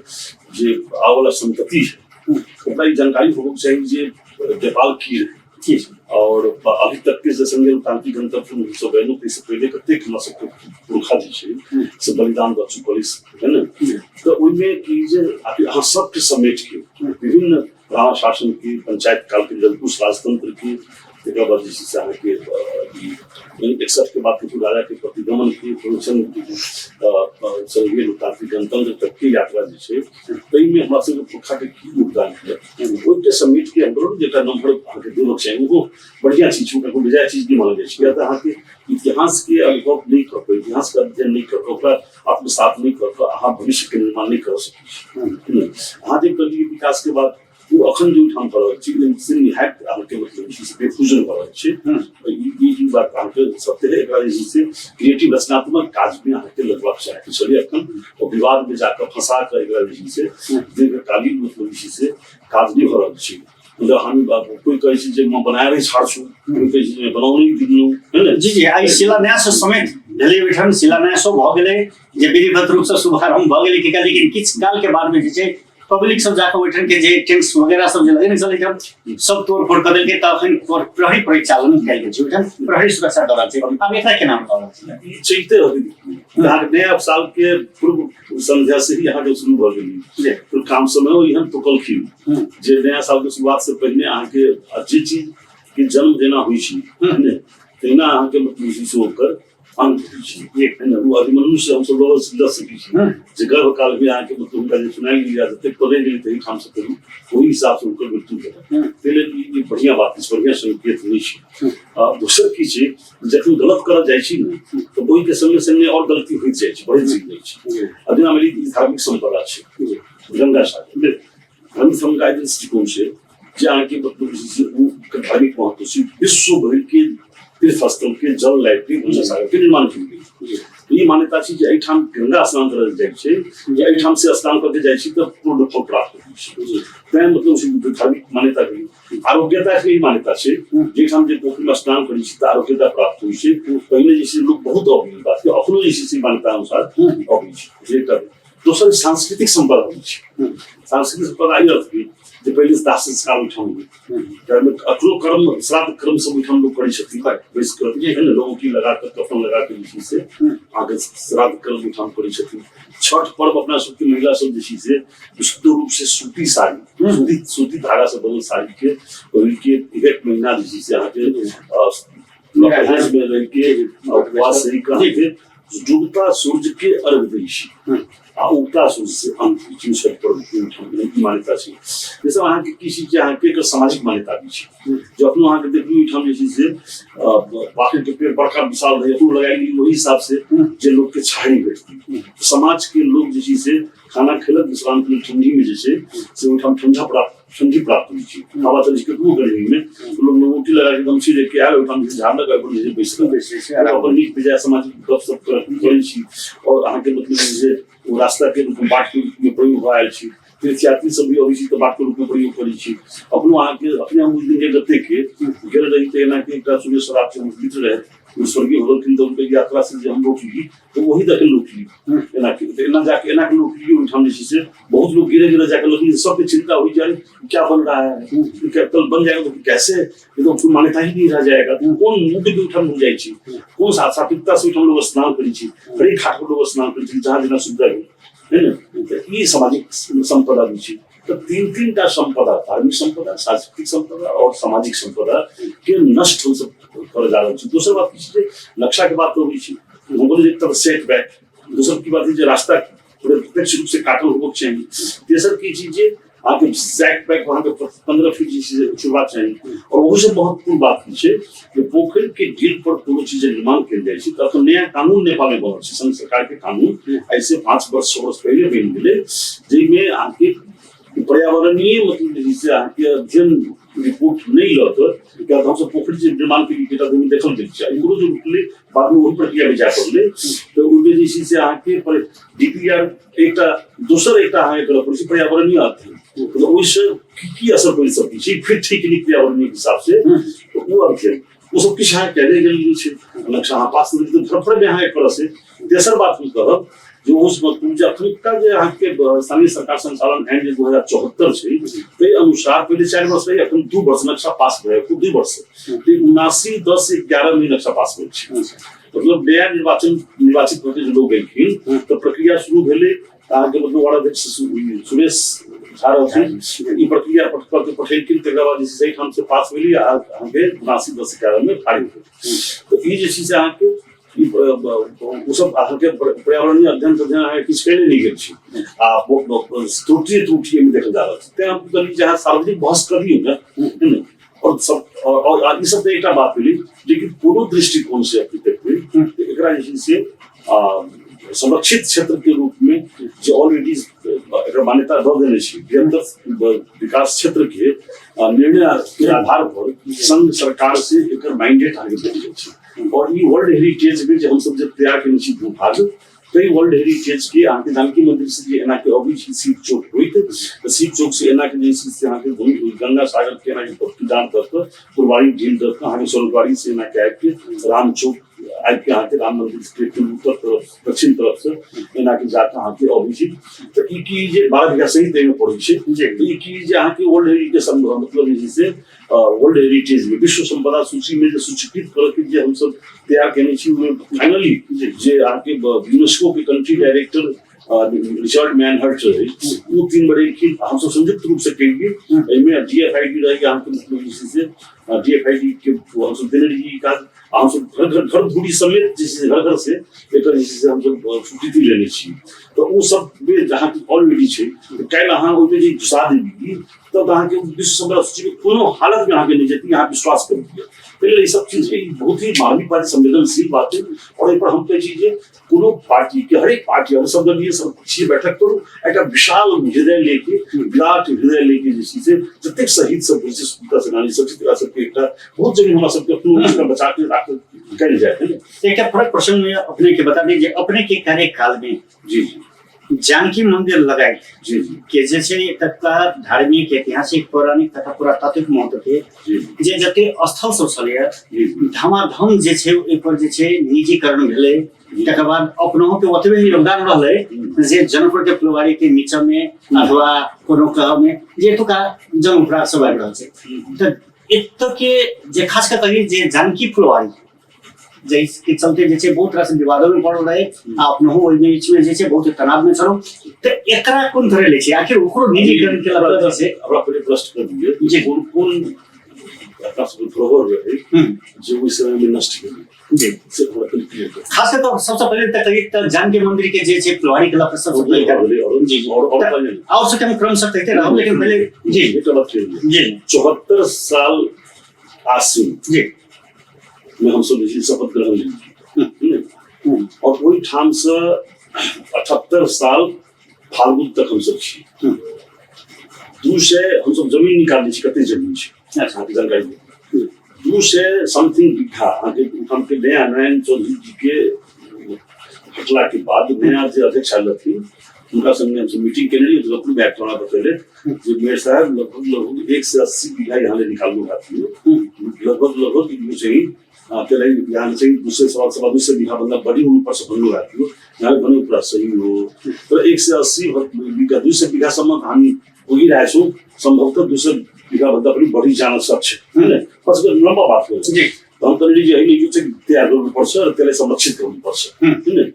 जे आवला संतति है ओकरा ई जानकारी होबो चाहिए जे नेपाल की और अभी तक के संगे तांत्रिक गणतंत्र सब बहनों के से पहले कतेक हमरा सबके पुरखा जी छै से बलिदान द पुलिस है ना। तो ओइमे कि जे अहाँ सबके समेट के विभिन्न राणा शासन की पंचायत काल के जलकुश राजतंत्र की एक बाद जिससे आने के 61 के बाद के राजा के प्रतिगमन की प्रोडक्शन संघीय लोकतांत्रिक गणतंत्र तक की यात्रा जी छै तई में हमरा सब पुरखा के की योगदान है ओते समिट के अंदर जेटा नंबर आके दो लोग छै वो बढ़िया चीज को को बेजा चीज नहीं मानल जाय छै। त अहाँ के इतिहास के अनुभव नहीं कर इतिहास का अध्ययन नहीं कर ओकरा आत्मसात नहीं कर अहाँ भविष्य के निर्माण नहीं कर सकै। अहाँ जे कली विकास के बाद वो अखन जो ठाम पर अछि लेकिन हैक आके मतलब इसी फ्यूजन पर अछि ई बात आके सत्य है एकरा से क्रिएटिव रचनात्मक काज में आके लगवा चाहे चलिए अखन और विवाद में जाकर फंसा कर एकरा से दीर्घकालीन मतलब इसी से काज नहीं हो रहल अछि। मतलब हम कोई कहे छै जे मैं बनाए रही छाड़ छु कोई कहे छै मैं बनाउनी दिनु है ना। जी आई शिलान्यास समेत भेले बैठन शिलान्यास भ गेले जे विधिवत रूप से शुभारंभ भ गेले कि लेकिन किछ काल के बाद में जे छै पब्लिक सब जाकर बैठन के जे टेंट्स वगैरह सब जे लगे न चले जब सब तोड़ फोड़ कर देलके तखन प्रहरी परिचालन कैल गेल छै बैठन प्रहरी सुरक्षा दौरान छै। अब एकरा केना होल छै चलते होगी यहाँ नया साल के पूर्व संध्या से ही यहाँ जो शुरू भ गेली तो काम समय यहाँ तो कल की जे नया साल के शुरुआत से पहले अहाँ के जे चीज के जन्म देना हुई छी ने तेना अहाँ के मतलब इसी से होकर अंत हुई छी एक है ना वो अभिमन्यु से हम सब लोग समझ सकी छी जे गर्भ काल में अहाँ के मतलब उनका जो सुनाई लिया जते पढ़े गेली तही काम से करू वही हिसाब से उनकर मृत्यु भेल पहले ई बढ़िया बात इस बढ़िया संकेत नहीं छी। दूसर की छै जखन गलत करल जाइ छी ने तो ओहि के संगे संगे और गलती होइत जाइ छै बड़ी चीज नहीं छै। अदिना मेरी धार्मिक संपदा छै गंगा सागर हम समुदाय दृष्टिकोण से जे अहाँ के मतलब वो धार्मिक महत्व से विश्व भर के तीर्थ स्थल के जल लाइब्रेरी गंगा सागर के निर्माण की गई। ये मान्यता छै जे एठाम गंगा स्नान करल जाइ छै या एठाम से स्नान करके जाइ छी तो पूर्ण फल प्राप्त होइ छै। तै मतलब धार्मिक मान्यता के आरोग्यता के मान्यता छै जेठाम जे पोखरी में स्नान करै छी त आरोग्यता प्राप्त होइ छै। पहले जैसे लोग बहुत अभिमान बात के अखनो जैसे मान्यता अनुसार अभिमान छै। दोसर सांस्कृतिक संपदा होइ छै। सांस्कृतिक संपदा ई अर्थ जे पहिले दाह संस्कार उठाउँ में अक्लो कर्म श्राद्ध कर्म सब उठाउँ लोग करै छथिन वैस कर है ना लोगों की लगा कर कफन लगा के जे से आगे श्राद्ध कर्म उठाउँ करै छथिन। छठ पर्व अपना सबके महिला सब जे से विशुद्ध रूप से सूती साड़ी सूती धागा से बनल साड़ी के पहिर के एक महीना जे से आके निराहार में रह के उपवास सही कहा के डूबता सूरज के अर्घ दै छी आ उगता सूरज से अंतिम छठ पर्व मान्यता छै। जैसे अहाँ के किसी के अहाँ के सामाजिक मान्यता भी छै जो अपनो अहाँ के देखियो ठाम जे से बाकी के पेड़ बड़का विशाल रहे तो लगाई वही हिसाब से जे लोग के छाई भेटती समाज के लोग जे से खाना खेलक विश्राम के ठंडी में जैसे से उठाम ठंडी प्राप्त हुई थी। हवा चली के खूब गर्मी में लोग रोटी लगा के गमछी लेके आए उठाम झाड़ लगा के जैसे बैठ के अपन नीक बेजाय सामाजिक गपशप करै छी और अहाँ के मतलब जे वो रास्ता के बाट के रूप में प्रयोग भऽ आयल छी। तीर्थयात्री सब भी अभी छी तो बाट के रूप में प्रयोग करै छी। अपनो अहाँ के अपने हम दिन के गते के गेल रही ते एना के एकटा सुरेश रात से मित्र रहे स्वर्गीय भगवती तो उनके यात्रा से हम लोग की तो वही तक लोग की एना जाके एना के लोग की उठाम जे से बहुत लोग गिरे जाके लोग सबके चिंता हो जाए क्या बन रहा है कल बन जाएगा तो कैसे ये तो मान्यता ही नहीं रह जाएगा कौन मुंह के उठाम हो जाए छी कौन सात्विकता से हम लोग स्नान करी छी हर घाट पर लोग स्नान करी छी जहाँ जना सुविधा है ना ये सामाजिक संपदा भी छी। तो तीन टा संपदा धार्मिक संपदा सांस्कृतिक संपदा और सामाजिक संपदा के नष्ट हो सब कर जा रहा है। दूसरी बात किसी नक्शा की बात हो रही थी हम एक तरफ सेट बैक दूसरी की बात है जो रास्ता पूरे प्रत्यक्ष रूप से काटल होना चाहिए। तीसर की चीजें आपके सेट बैक वहाँ पे 15 फीट चीजें शुरुआत चाहिए और वो से महत्वपूर्ण बात है कि पोखर के ढील पर कोनो चीजें निर्माण कर जाए तब तो नया कानून नेपाल में बनल संघ सरकार के कानून ऐसे 5 वर्ष पहले बन गए जिनमें आके पर्यावरणीय मतलब जिससे आके अध्ययन रिपोर्ट नहीं लौट क्या हम सब पोखरी से निर्माण के लिए भूमि देखल देख चाहिए जो रुकले बाद में वही प्रक्रिया में जा करले तो उनके जैसे से आके पर डीपीआर एकटा दूसर एकटा है कर पर पर्यावरणीय अध्ययन तो उससे की असर पड़ सकती है फिर ठीक नहीं पर्यावरणीय हिसाब से तो वो अध्ययन वो सब किस है कहले गेल छै नक्शा पास में तो फरफर में है कर से तेसर बात हम कहब जो उस पूजा अखनिकता जो यहाँ के स्थानीय सरकार संचालन है जो 2074 से ते अनुसार पहले 4 वर्ष रही अखन 2 वर्ष नक्शा पास भए 2 वर्ष ते 79-10-11 में नक्शा पास भेल छै मतलब नया निर्वाचित होते जो लोग गए तो प्रक्रिया शुरू भेले अहाँ के मतलब वार्डाध्यक्ष सुरेश झा रहथिन ई प्रक्रिया पर पठेलखिन तकर बाद जे सही ठाम से पास भेली अहाँ के 79-10-11 में खारिज भेल तो ई जे से अहाँ के वो सब आगे पर्यावरणीय अध्ययन है किस के लिए नहीं गए छी आ वो त्रुटि में देखा जा रहा है ते हम कभी जहां सार्वजनिक बहस कर दी होगा और सब और ये सब एक बात बोली लेकिन पूर्ण दृष्टिकोण से अपनी देखते एकरा जैसे संरक्षित क्षेत्र के रूप में जो ऑलरेडी मान्यता दे देने छी बृहत्तर विकास क्षेत्र के निर्णय के आधार पर संघ सरकार से एक मैंडेट आगे बढ़ छै और ये वर्ल्ड हेरिटेज में जो हम सब जब तैयार करने छी भूभाग कई वर्ल्ड हेरिटेज के आके जानकी मंदिर से एना के अभी सीट चौक हुई तो सीट चौक से एना के जैसे से आके गंगा सागर के एना के प्रदान करके पुरवाड़ी झील तक आगे सोलवाड़ी से एना के राम चौक आज के आके राम मंदिर के उत्तर तरफ दक्षिण तरफ से एना के जाके आके अभिजित तो ई की जे 12 बीघा सही देने पड़े छै ई की जे आके वर्ल्ड हेरिटेज मतलब जैसे वर्ल्ड हेरिटेज में विश्व संपदा सूची में जो सूचीकृत करके जे हम सब तैयार करने छी फाइनली जे आके यूनेस्को के कंट्री डायरेक्टर रिचर्ड मैनहर्ट वो 3 बड़े की हम सब संयुक्त रूप से कहेंगे इनमें डीएफआईडी रहेगी हम मतलब जैसे डीएफआईडी के हम सब देने जी का हम सब घर बूढ़ी समेत जैसे घर से एक जैसे हम सब छुट्टी लेने छी तो वो सब वे जहाँ की ऑलरेडी छै तो काल्हि अहाँ ओहिमे जे घुसा देबी तब अहाँ के विश्व संपदा सूची में कोनो हालत में अहाँ के नहीं जेती अहाँ विश्वास कर दिया पहले ये सब चीज बहुत ही मानवीय बात संवेदनशील बात है और एक पर हम कह चीजें कोनो पार्टी के हर एक पार्टी और सब लिए सब पक्षीय बैठक करो एक विशाल हृदय लेके विराट हृदय लेके जैसे से जतेक शहीद सब विशेष सेनानी सब चित्रा सबके एक बहुत जगह हमारा सबके अपने बचा के रख कल जाए एक फर्क प्रश्न में अपने के बता दीजिए अपने के कार्यकाल में जी जानकी मंदिर लगाए के जैसे तत्का धार्मिक ऐतिहासिक पौराणिक तथा पुरातात्विक महत्व के जे जते स्थल सब छले धमाधम जे छै ओइ पर जे छै निजीकरण भेलै तकर बाद अपनों के ओतबे ही योगदान रहले जे जनकपुर के फुलवारी के नीचा में अथवा कोनो कह में जे तो का जनकपुर सब आबि रहल छै त एत के जे खास कर कही जे जानकी फुलवारी जैसे चलते जे छै बहुत तरह से विवादों में पड़ल रहे अपनो ओइ बीच में जे छै बहुत तनाव में छलो त एकरा कोन धरे ले छै आखिर ओकरो निजीकरण के लगा जे छै हमरा पहले प्रश्न कर दिए जी कौन अपना प्रभाव रहे जो उस समय में नष्ट कर जी से हमरा क्लियर कर खास कर सबसे पहले तक त जानकी मंदिर के जे छै फुलवारी कला पर सबसे पहले और जी और से हम क्रम सकते थे राहुल लेकिन पहले जी ये तो बात है जी 74 साल आसिन जी में हम सब इसी शपथ ग्रहण लेंगे और वही ठाम से 78 साल फाल्गुन तक हम सब छी दू से हम सब जमीन निकाल छी कते जमीन छी अच्छा जानकारी दू से समथिंग बिघा आगे हम के नया नारायण चौधरी जी के हटला के बाद नया जो अध्यक्ष आयल थी उनका संगे हम मीटिंग के लिए अपने बैठ करना बतले जो मेरे साहब लगभग 1 से 80 बीघा यहाँ ले निकालने खाती है लगभग इनको चाहिए तेरे यहाँ से दूसरे सवा दूसरे बीघा बंदा बड़ी ऊपर से बनने आती हो यहाँ बने पूरा सही हो तो 1 से 80 बीघा दूसरे बीघा सम्म हामी वही रहे छौं संभवतः दूसरे बीघा बंदा पनि बढी जान सक्छ हैन पछि लम्बा बात हो जी हम त निजी अहिले यो चाहिँ तयार गर्नुपर्छ र त्यसलाई संरक्षित गर्नुपर्छ हैन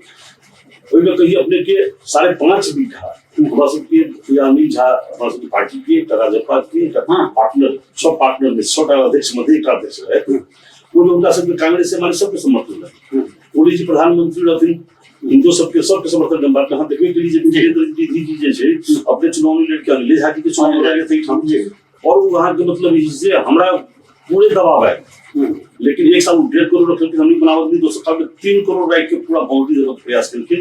ओइले कही अपने के 5.5 बीघा हमरा सबके यानी झा हमरा सबके पार्टी के राजपा के पार्टनर सब पार्टनर में छोटा अध्यक्ष मध्ये एक अध्यक्ष है वो लोग सबके कांग्रेस से हमारे सबके समर्थन है मोदी जी प्रधानमंत्री रहथिन हिंदू सबके समर्थन बात कहां देखबे के लिए वीरेंद्र जी जे छै अपने चुनाव में लड़के ले झाकी के चुनाव लड़े थे ठाम और वहां के मतलब इससे हमरा पूरे दबाव है लेकिन 1 साल 1.5 करोड़ रखल के हमने बनावत नहीं 200 साल में 3 करोड़ राइट के पूरा बाउंड्री जगह प्रयास करके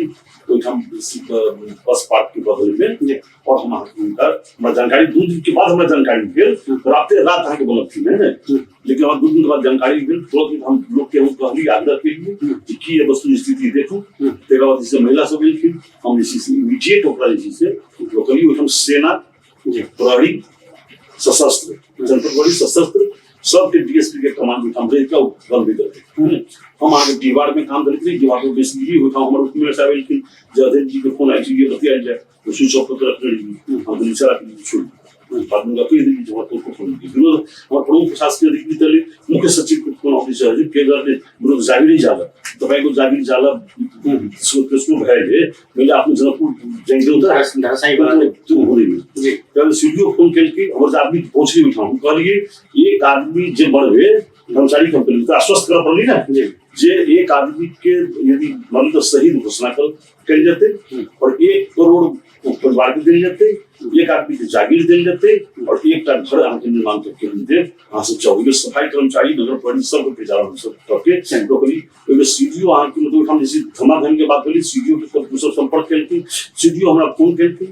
कोई हम बस पार्क के बगल में और हमारा जानकारी 2 दिन के बाद हमारा जानकारी फिर रात रात के बोलत थी ना लेकिन और 2 दिन के बाद जानकारी फिर तुरंत हम लोग के हम कहली आग्रह के लिए कि ये वस्तु स्थिति देखो तेरा बाद से महिला सब फिर हम इसी इमीडिएट ओकरा से लोकली हम सेना प्रहरी सशस्त्र जनपद बड़ी सशस्त्र सबके डीएसपी के कमांड में हम रह के बल भी करते हम आगे दीवार में काम करते दीवार को बेसिकली होता हमारे उसमें ऐसा है कि जयदेव जी के फोन आई जी ये बताया जाए तो स्विच ऑफ कर रखने हम तो निचरा के छोड़ बाद में कोई दिन जो तो फोन की विरोध और प्रमुख प्रशासकीय अधिकारी तले मुख्य सचिव को फोन ऑफिस है जो के गर्ने विरोध जागिरी जाला तपाईको जागिरी जाला त्यसको भए मैले आफ्नो जनकपुर जंगल त धराशायी बना तो हो रही जी कल स्टूडियो फोन करके और आदमी पहुंच गए उठाऊं कहलिए एक आदमी जे बढ़वे कर्मचारी कंपनी तो आश्वस्त कर पड़ली ना जे एक आदमी के यदि मान तो सही घोषणा कर जाते और 1 करोड़ परिवार के दिल जाते एक आदमी के जागीर दिल जाते और एक का घर आके निर्माण करके देते वहां से 24 सफाई कर्मचारी नगर परिषद सब के जाना सब करके लोकली तो सीडीओ आ के मतलब हम जैसे धमाधम के बात करी सीडीओ के दूसरा संपर्क करके सीडीओ हमरा फोन करके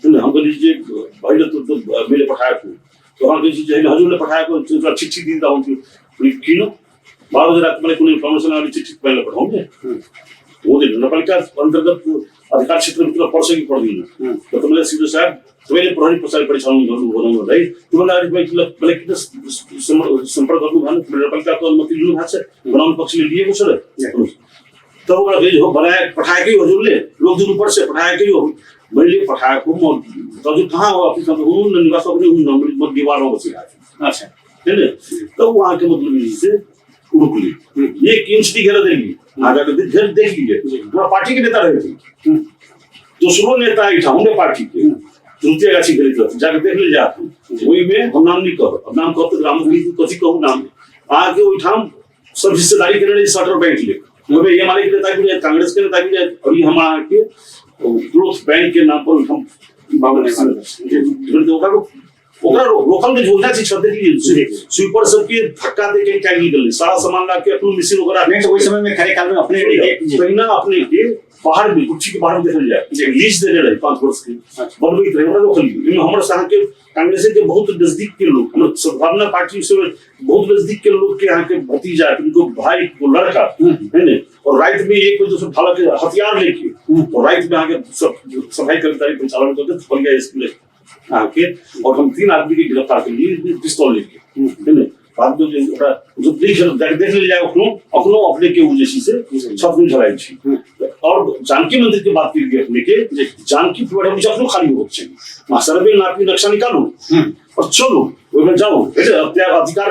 हम कहली जे भाई तो मेरे पठाया तो हम कहली जे हजुरले पठाएको चिट्ठी दिँदा हुन्थ्यो किन 12 बजे रात मलाई कुनै इन्फर्मेसन आली चिट्ठी पहिले पठाउने हुँदैन नेपालका अन्तर्गत अधिकार क्षेत्रभित्र पर्छ कि पर्दैन त तपाईँले सिधो साहब तपाईँले प्रहरी प्रचार परिचालन गर्नु हुँदै त्योभन्दा अगाडि मलाई किन सम्पर्क गर्नु भएन नेपालका अनुमति लिनु भएको छ बनाउनु पक्षले लिएको छ र त उहाँ गए हो बनाए पठाएकै हजुरले लोक दिनुपर्छ पठाएकै हो मैले पठाएको म हजुर कहाँ हो अफिसमा हुनुहुन्न निवास पनि हुनुहुन्न म दीवारमा बसिरहेको अच्छा हैन त उहाँको मतलब चाहिँ उड़कुली 1 इंच दिखेर देखिए आगे के देख लीजिए पूरा पार्टी के नेता रहे थे दूसरों नेता आई था हमने पार्टी के तृतीय गाछी खरीद जाकर देख ले जाते वही में हम नाम नहीं कहो अब नाम कहो तो राम कथी कहूँ नाम आगे वही ठाम सब हिस्सेदारी के लिए सटर बैंक ले हमें ये हमारे नेता भी जाए कांग्रेस के नेता भी जाए और ये हमारे के ग्रोथ बैंक के नाम पर हम ओकरा लोकल के झोलना छी छते की स्वीपर सबके धक्का दे के टाइम निकल सारा सामान ला के अपन मशीन वगैरह नहीं तो वही समय में खरे काल में अपने पहिना अपने के बाहर में कुछ के बाहर देखल जाए लीज देने रहे 5 वर्ष के बनबई ड्राइवर लोकल में हमर साथ के कांग्रेस के बहुत नजदीक के लोग हमर सद्भावना पार्टी से बहुत नजदीक के लोग के यहाँ के भतीजा उनको भाई को लड़का है ना और राइट में एक जो भाला के हथियार लेके और राइट में आके सब सफाई कर्मचारी परिचालन करते फल गया स्कूल आके और हम 3 आदमी की गिरफ्तार कर लिए पिस्तौल लेके है ना बाद में ओकरा जो देख ले जाए अखनो अपने के उद्देश्य से छत में ढलाई छी। और जानकी मंदिर के बात करिए अपने के जानकी फुलवाड़ी में अखनो खाली हो चाहिए सर्वे नापी नक्शा निकालू और चलो ओइमे जाओ अधिकार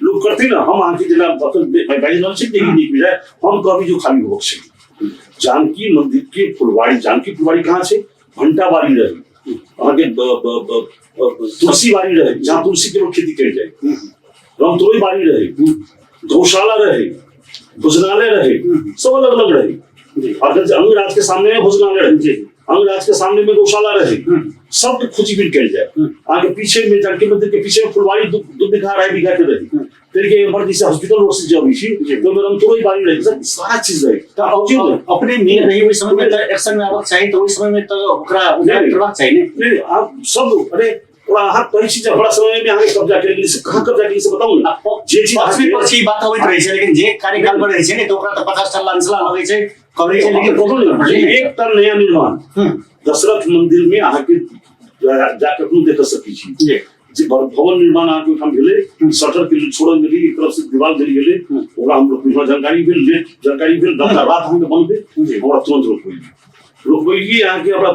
लोग करते ना हम आके जिला बैजनाल से नहीं जाए हम कभी जो खाली हो चाहिए। जानकी मंदिर के फुलवाड़ी जानकी फुलवाड़ी कहाँ से घंटाबाड़ी रही आगे तुलसी बाड़ी रहे जहाँ तुलसी के लोग खेती कर जाए रामतोई बाड़ी रहे गौशाला रहे भोजनालय रहे सब अलग अलग रहे अगर अंगराज के सामने में भोजनालय रहे अंगराज के सामने में गौशाला रहे सब खोजी बिल कर जाए आगे पीछे में जानकी मंदिर के पीछे में फुलवाड़ी दूध दिखा रहा है बिघा के रहे फिर के इमरजेंसी हॉस्पिटल रोड से जब इसी तो मेरा रामतोई बाड़ी रहे सब सारा चीज रहे तो अपने मेयर रही हुई समय में एक्शन में आवक चाहिए तो उस समय में तो ओकरा करवाक चाहिए नहीं आप सब अरे हाथ कई चीज बड़ा समय में आगे कब्जा कर ली कहां कब्जा कर ली से बताऊं ना जे चीज पछी बात होइत रहे छै लेकिन जे कार्यकाल में रहे छै ने तो ओकरा तो 50 साल लांसला लगे छै कवरेज छै लेकिन प्रॉब्लम एक तर नया निर्माण दशरथ मंदिर में आके जाके अपने देख सकी छी जे भवन निर्माण आके हम भेले शटर के छोड़ल गेली एक तरफ से दीवार देली गेले ओकरा हम लोग जानकारी भेल लेट जानकारी भेल डॉक्टर रात हम बंद दे हमरा तुरंत रोकबई आके हमरा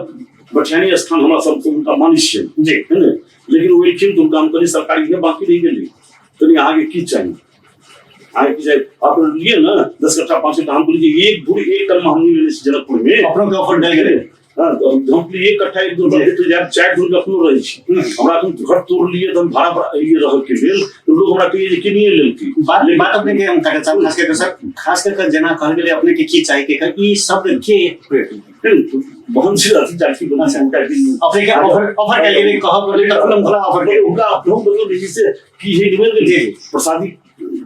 बठियानी स्थान हमरा सब उनका मानिश है जी है ना लेकिन वो एक तुम काम करी सरकारी है बाकी नहीं गेली तो नहीं आगे की चाहिए आगे की चाहिए आप लिए ना 10 कट्ठा 5 कट्ठा हम बोली एक पूरी एक कलम हम ले जनकपुर में अपनों के ऑफर डाल गए हां तो हम एक कट्ठा एक दो देते यार 4 दूर अपनो रही छी हमरा तुम घर तोड़ लिए तो हम भाड़ा ये रह के लेल तो लोग हमरा कहिए कि नहीं लेलकी बात अपने के हम कहते हैं खास करके सर खास करके जना कहल गेले अपने के की चाहिए के ई शब्द के बहुत सी राशि जानकी बना से उनका अपने के ऑफर के लिए कहा बोले तो फिल्म भला ऑफर के उनका अपनों मतलब जैसे की है निवेदन दे प्रसादी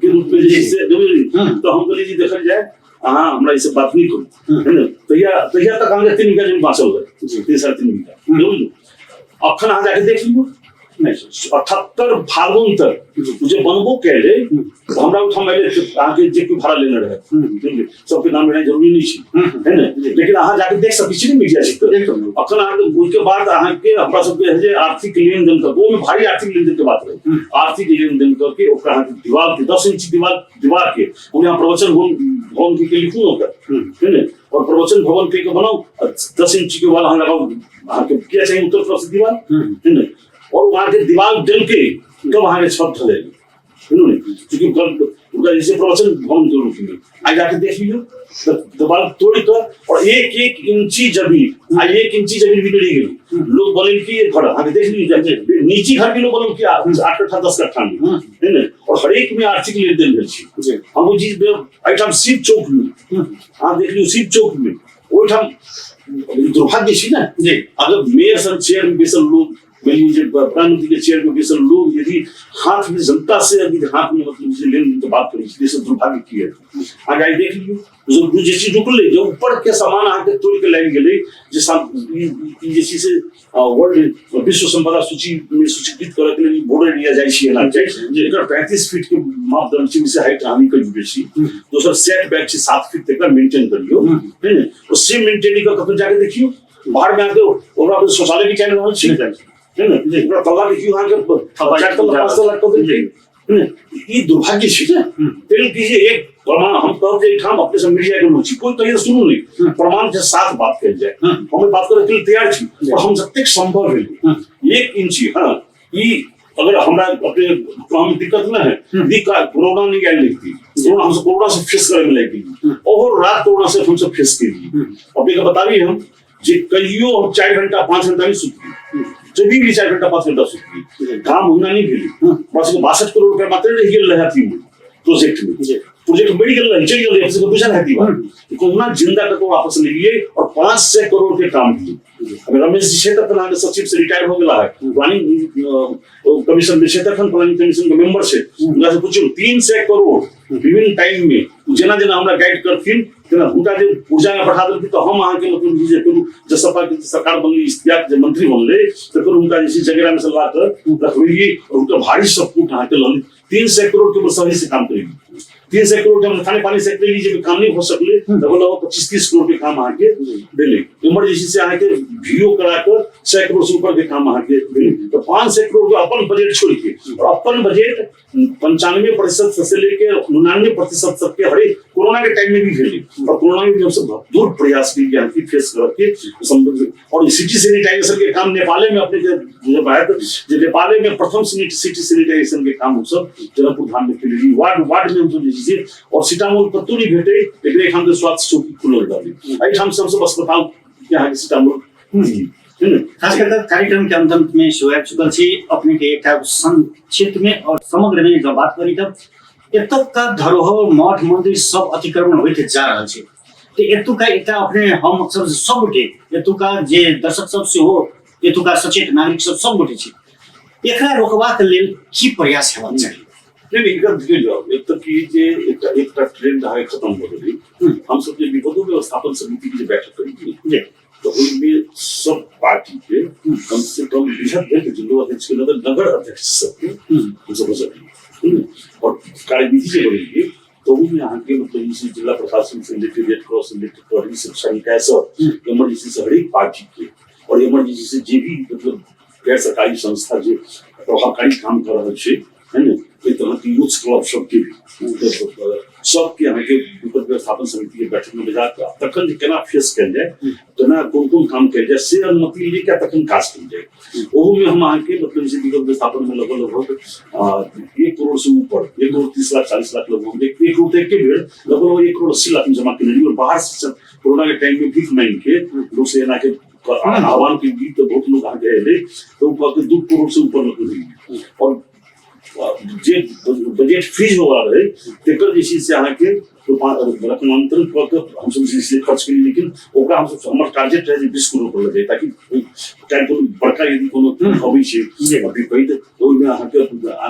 के रूप में जैसे तो हम बोले जी देखल जाए हां हमरा इसे बात नहीं करू है ना तैया तक हम 3 बीघा जमीन बांचल है जी 3.5 बीघा अखन आ जाके देख लियो नहीं 78 फागुन तक मुझे बनबो कहले हमरा उठा मैले आके जे कोई भाड़ा लेने रहे सबके नाम लेना जरूरी नहीं छी है ना लेकिन अहाँ जाके देख सकै छी मीडिया से अखन अहाँ उसके बाद अहाँ के हमरा सब के जे आर्थिक लेन देन का वो में भारी आर्थिक लेन देन के बात रहे आर्थिक लेन देन करके ओकरा अहाँ दीवार के 10 इंच दीवार के उन्हें प्रवचन भवन के लिखू होकर है ना और प्रवचन भवन के बनाओ 10 इंच के वाला हम लगाओ अहाँ के क्या चाहिए उत्तर तरफ से दीवार है ना और वहां के दीवार डल के कब वहां के छत ढलेगी उन्होंने क्योंकि उनका जैसे प्रवचन भवन के रूप में आज जाके देख लीजिए दीवार तोड़ी तो और एक इंची जमीन आज 1 इंची जमीन बिगड़ी गई लोग बोले कि ये घर आगे देख लीजिए नीचे घर के लोग बोले कि 8 कट्ठा 10 कट्ठा में है ना और हर एक में आर्थिक लेन देन भेल छी हम वो चीज आइटम शिव चौक में हां देख लियो शिव चौक में ओठाम दुर्भाग्य छी ना जी अगर मेयर सर चेयर में बेसल लोग प्रधानमंत्री के चेयर में बेसल लोग यदि हाथ में जनता से यदि हाथ में मतलब लेन तो बात करें जैसे दुर्भाग्य की है आगे आई देख लियो जो जैसे रुक ले जो ऊपर के सामान आके तोड़ के लाइन गेले जैसे से वर्ल्ड विश्व संपदा सूची में सूचीकृत करे के लिए बोर्ड एरिया जाय छी ना जेकर 35 फीट के मापदंड छी से हाइट हानि कर बेसी दोसर सेट बैक छी 7 फीट तक मेंटेन करियो है ना और सेम मेंटेनिंग का कतो जाके देखियो बाहर में आके ओकरा शौचालय भी चैनल रहल छी है ना पूरा तल्ला देखियो वहां के 4 तल्ला 5 तल्ला को देखिए ये दुर्भाग्य छी ना तेल कीजिए एक प्रमाण हम तब जे ठाम अपने से मीडिया के लोग छी कोई तो ये सुनो नहीं प्रमाण के साथ बात कर जाए हमें बात करे के लिए तैयार छी और हम जब तक संभव है 1 इंच हां ये अगर हमरा अपने हम दिक्कत ना है कोरोना नहीं गया लिखती कोरोना हमसे कोरोना से फेस करे में लगी और रात कोरोना से हमसे फेस की अब ये बताइए हम जे कहियो हम 4 घंटा 5 घंटा ही सुती जब भी 4 घंटा 5 घंटा सुती काम होना नहीं भेली बस 62 करोड़ रुपया मात्र रह गेल रहा थी प्रोजेक्ट मेडिकल रही चल गई आपसे पूछा रहती बात कोरोना जिंदा करके वापस ले लिए और 500 करोड़ के काम किए अब रमेश जी क्षेत्र प्लान सचिव से रिटायर हो गया है प्लानिंग कमीशन में क्षेत्र प्लानिंग कमीशन के मेंबर से उनका से पूछो 300 करोड़ विभिन्न टाइम में जना जना हमरा गाइड करथिन जना उनका जे ऊर्जा में बढ़ा देलथि तो हम आहां के मतलब जे करू जसपा के सरकार बनली इस्तियाक जे मंत्री बनले तो फिर उनका जैसे जगेरा में सलाह कर रखोगी और उनका भारी सपोर्ट आके लल 300 करोड़ के सही से काम करेगी 300 करोड़ हम खाने पानी सेक्टर लीजिए काम नहीं हो सकले लगभग 25-30 करोड़ के काम आके देले इमरजेंसी से आके वीओ कराकर 100 करोड़ से ऊपर के काम वहां के भेले। तो 500 करोड़ का अपन बजट छोड़ के और अपन बजट 95% से लेकर 99% तक के हरे कोरोना के टाइम में भी भेले। और कोरोना में भी हम सब दूर प्रयास की यहाँ की फेस करके और सिटी सैनिटाइजेशन के काम नेपाल में अपने जब आया तो नेपाल में प्रथम सिटी सैनिटाइजेशन के काम हम सब जनकपुर धाम में के वार्ड में हम सब जैसे और सीतामढ़ी पत्तू नहीं भेटे लेकिन एक हम तो स्वास्थ्य चौकी खुलल डाली आई हम सब अस्पताल यहाँ के सीतामढ़ी खास कर कार्यक्रम के अंत में शुभ चुकल छी अपने के एक संक्षिप्त में और समग्र में जब बात करी तब एतक का धरोहर मठ मंदिर सब अतिक्रमण होते जा रहा है तो एतुका एकटा अपने हम सब गोटे एतुका जे दर्शक सब से हो एतुका सचेत नागरिक सब गोटे छी एकरा रोकबाक लेल की प्रयास हेबाक चाही। नहीं एकदम धीरे जाओ एक तक की जे एक ट्रेंड है खत्म हो गई। हम सब जे विपदों व्यवस्थापन समिति की बैठक करेंगे तो उनमें सब पार्टी के कम से कम बृहद जिला अध्यक्ष के नगर अध्यक्ष सबके हम सब हो सकेंगे और कार्यविधि से बढ़ेंगे तो वो यहाँ के मतलब इसी जिला प्रशासन से लेकर रेड क्रॉस से लेकर शिक्षा निकाय सब इमरजेंसी से हर एक पार्टी के और इमरजेंसी से जो भी मतलब गैर सरकारी संस्था जो प्रभावकारी काम कर रहे है ना तरह की यूथ क्लब सबके भी सबके यहाँ के विपद व्यवस्थापन समिति के बैठक में बजा तखन केना फेस कल जाए केना कौन काम कल जाए से अनुमति लेके तखन काज कल जाए ओहू में हम यहाँ के मतलब जैसे विपद व्यवस्थापन में लगभग 1 करोड़ से ऊपर 1 करोड़ 30 लाख 40 लाख लोग होंगे 1 करोड़ तक के भेड़ लगभग 1 करोड़ 80 लाख में जमा कर और बाहर से कोरोना के टाइम में भीख मांग के लोग से ना के आह्वान के बीच तो बहुत लोग आगे आए तो 2 करोड़ से ऊपर लोग और जे बजट फ्रीज हो रहा है तेकर जैसे से यहाँ के रकमांतरण कर हम सब इसलिए खर्च करी लेकिन ओकरा हम सब हमर टारगेट है 20 करोड़ पर लगे ताकि टाइम को बड़का यदि कोनो अभी छै अभी कहि तो में यहाँ के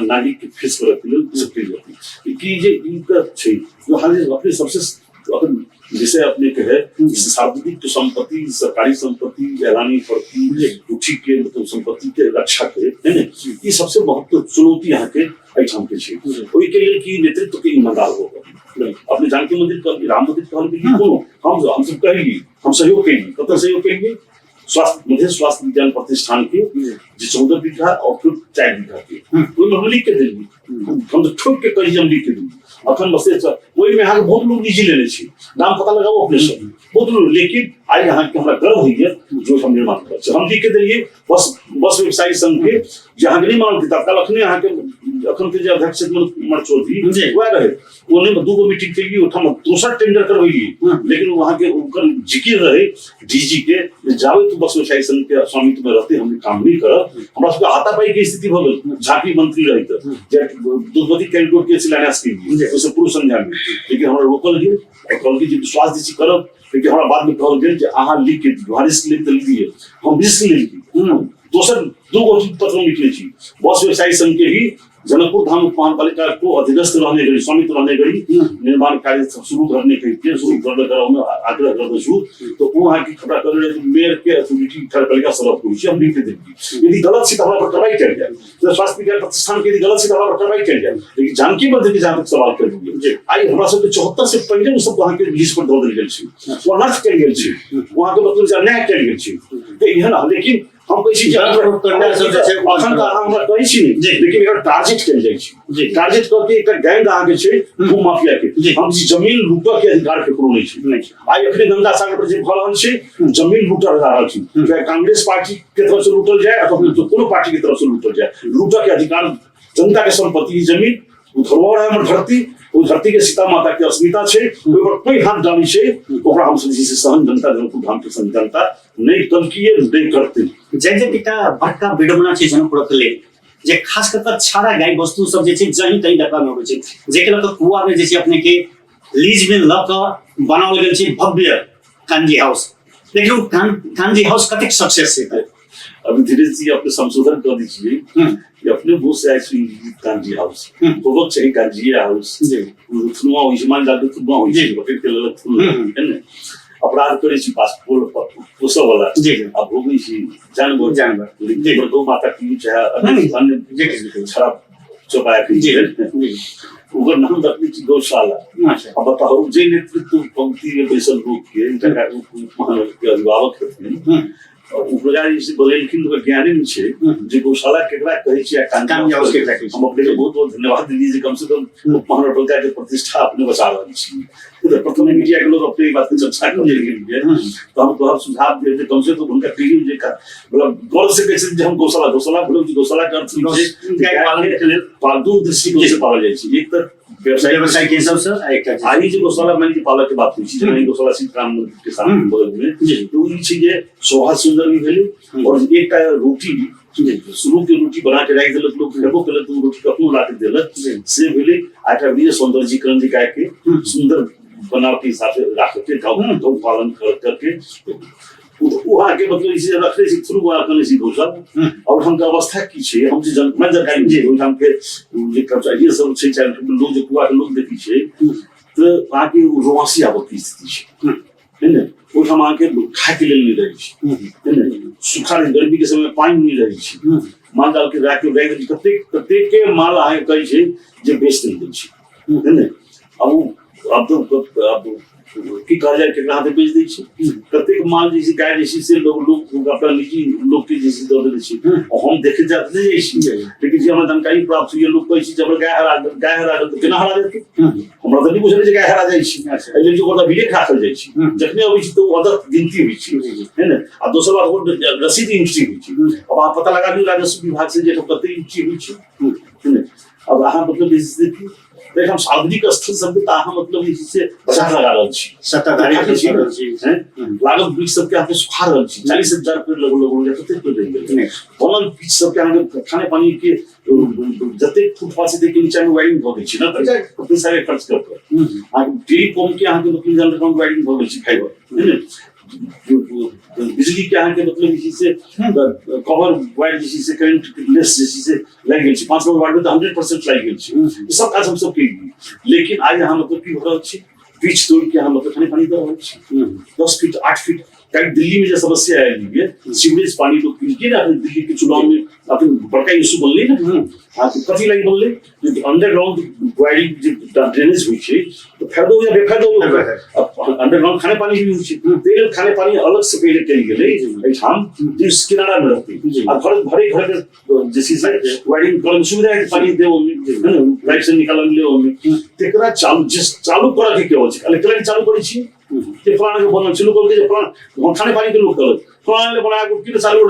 नागरिक के फेस करे के लिए सकते जाती कि जे इनका छै जो हाल अपने सबसे अपन जैसे अपने कहे सार्वजनिक संपत्ति सरकारी संपत्ति ऐलानी पड़ती उठी के मतलब संपत्ति के रक्षा के है ना ये सबसे महत्वपूर्ण चुनौती यहाँ के ऐठाम के छे ओई के लिए कि नेतृत्व के ईमानदार होगा अपने जानकी मंदिर का राम मंदिर का हम सब कहेंगे हम सहयोग करेंगे कब सहयोग करेंगे स्वास्थ्य विज्ञान प्रतिष्ठान के जो 14 बीघा और फिर 4 बीघा के कोई हम लिख के देंगे हम तो ठोक के कहीं हम लिख के देंगे अखन बसे वही में यहाँ बहुत लोग निजी लेने छी नाम पता लगाओ अपने सब बहुत लोग लेकिन आज यहाँ के हमारा गर्व हुई है जो हम निर्माण कर हम लिख के दिए बस व्यवसायी संघ के यहाँ के निर्माण किताब कल अखने यहाँ के अखन के अध्यक्ष मर चौधरी वह रहे उन्हें 2 मीटिंग के लिए दूसरा टेंडर करवाई लेकिन वहाँ के उनका जिक्र रहे डीजी के जावे तो बस व्यवसायी संघ के स्वामित्व में रहते हमने काम नहीं कर हमारा सबके हाथापाई की स्थिति हो गई झांकी मंत्री रही दूधवती कैंटोर के शिलान्यास के लिए उसे पूर्व संध्या में लेकिन हमारा रोकल गए और कल की विश्वास दीची करब लेकिन हमारा बाद में कहल गए अहाँ लिख के बारिश के लिए तो लिए हम रिस्क ले दोसर 2 पत्र लिखने बस व्यवसायी संघ के भी जनकपुर धाम महानपालिका को अधिग्रस्त रहने गई स्वामित्व रहने गई निर्माण कार्य शुरू करने के शुरू कर आग्रह कर तो वहाँ की खबरा कर मेयर के अथॉरिटी पालिका सड़क को हम लिख देंगे यदि गलत से हमारा पर कार्रवाई कर जाए तो स्वास्थ्य विज्ञान प्रतिष्ठान के यदि गलत से हमारा पर कार्रवाई कर जाए लेकिन जानकी मंदिर के जहाँ तक सवाल कर दीजिए आई हमारा सब 74 से पहले सब वहाँ के लिस्ट पर दौड़ गए वहाँ कर गए वहाँ के मतलब अन्याय कर गए लेकिन हम कोई चीज अखन का हमरा कहि छी लेकिन एकर टारगेट कल जाय छी टारगेट करके एक गैंग आगे छै भू माफिया के हम जमीन लूटऽ के अधिकार केकरो नहीं छै आई अखने गंगा सागर पर जे भऽ रहल छै जमीन लूटऽ रहल छै चाहे कांग्रेस पार्टी के तरफ से लूटल जाए अथवा कोनो पार्टी के तरफ से लूटल जाए लूटऽ के अधिकार जनता के संपत्ति जमीन धरोहर है हमर धरती वो धरती के सीता माता के अस्मिता छे ओइ पर कोई हाथ डाली छे ओकरा हम सब से सहन जनता जनकपुर धाम के सहन जनता नहीं कलकिए नहीं करते जे पिता बड़का विडम्बना छे जनकपुर के लेल जे खास कर छाड़ा गाय वस्तु सब जे छे जहीं तहीं देखा में होय छे जे के लक कुआ में जे छे अपने के लीज में लक बनावल गेल छे भव्य कांजी हाउस लेकिन वो कांजी हाउस कतेक सक्सेस है अभी धीरे धीरे अपने संशोधन कर दीजिए अपने बहुत से ऐसी कांजी हाउस बहुत चाहिए कांजी हाउस थुनुआ हुई मान जाते थुनुआ हुई बकेट के ललक है ना अपराध करे छी पासपोर्ट पोसो वाला अब हो गई छी जानवर लेकिन गौ माता की चाहे अन्य खराब चौपाया की उगर नाम रखने की गौशाला अब बताओ जे नेतृत्व पंक्ति में बैसल लोग के जगह के अभिभावक हैं उपरोजा जी से बोलेलखिन तो ज्ञानी नहीं छे जे गौशाला केकरा कहै छै काम या उसके ट्रैक हम अपने के बहुत बहुत धन्यवाद दीजिए जे कम से कम महानगर पालिका के प्रतिष्ठा अपने बचा रहल छी। तो प्रथम मीडिया के लोग अपने बात के चर्चा कर लिए तो हम तो सुझाव दे कम से कम उनका पीढ़ी जे का मतलब गौरव से कैसे जे हम गौशाला गौशाला के अर्थ गाय पालन के लिए पालतू दृष्टिकोण से पालल जाइ छै। एक तर व्यवसाय के हिसाब से एक आई जो गौशाला मान के पालक के बात हुई छै नहीं गौशाला सीट काम के साथ बगल में तो ई छै जे शोभा सुंदर भी भेलै और एक रोटी शुरू के रोटी बना के रख देलक लोग खेबो केलक तो रोटी कखनो ला के देलक से भेलै आटा भी सौंदर्यीकरण दिखाए के सुंदर बनावटी हिसाब से राखते गौ पालन करके वहाँ के मतलब इसे रखने से थ्रू वहाँ करने से गौशाला और हम अवस्था की छे हम जे मैं जानकारी जे हम के जे कर्मचारी सब छै चाहे लोग जे कुआ के लोग देखी छे तो वहाँ के रोमासी आबो की स्थिति छे है ना वो हम आके खाए के लिए नहीं रही छे है ना सूखा गर्मी के समय पानी नहीं रही छे माल डाल के रख के प्रत्येक के माल आए कई छे जे बेच दे छे है ना अब तो की कहा जाए के कहां पे बेच दै छै प्रत्येक माल जैसे गाय जैसी से लोग अपना निजी लोग के जैसे दे दै छै और हम देखे जाते नहीं छै लेकिन जे हमरा जानकारी प्राप्त हुई लोग कहै छै जब गाय हरा तो केना हरा जेतै हमरा त नहीं बुझल जे गाय हरा जाइ छै एले जो ओकरा भिले राखल जाइ छै जखने अबै छै तो अदर गिनती होइ छै है ना आ दोसर बात वो रसीद एंट्री होइ छै अब अहाँ पता लगा लियो राजस्व विभाग से जे कते एंट्री होइ छै है ना अब अहाँ मतलब देखिए तो हम सार्वजनिक स्थल शब्द ताहा मतलब इससे बचा लगा रहल छी सत्ताधारी हैं लागत वृक्ष सब के हाथ सुखा रहल छी 40,000 पेड़ लगो या कते पेड़ रह गेल बनल वृक्ष सब के हाथ खाने पानी के जते फुटपाथ से के नीचे में वायरिंग भ गेल छी ना तो पैसा के खर्च कर आ टेलीकॉम के हाथ मतलब जनरेटर वायरिंग भ गेल छी फाइबर बिजली के यहाँ के मतलब इसी से कवर वायर जैसी से करंट लेस जैसी से लग गई 5 नंबर वार्ड में तो 100% लग गई ये सब काज हम सब के लेकिन आज यहाँ मतलब की हो रहा है पिच तोड़ के हम मतलब पानी दे रहा है 10 फीट 8 फीट कहीं दिल्ली में जो समस्या है सीवरेज पानी लोग पीके ना दिल्ली के चुनाव में अपने बड़का इशू बोल ना हाँ तो कथी लगी बोल अंडरग्राउंड वायरिंग ड्रेनेज हुई है तो फायदा हो या बेफायदा हो अंडरग्राउंड खाने पानी भी हुई तेल खाने पानी अलग से पहले कही गए हम जिस किनारा में रहते और घर जैसी से वायरिंग करने सुविधा है पानी दे है ना लाइट से निकाल ले तेकरा चालू करा के क्या हो इलेक्ट्रिक चालू करी छी ते फलाना के बनल चालू कर के फलाना खाने पानी के लोग कर फलाना ले बना के चालू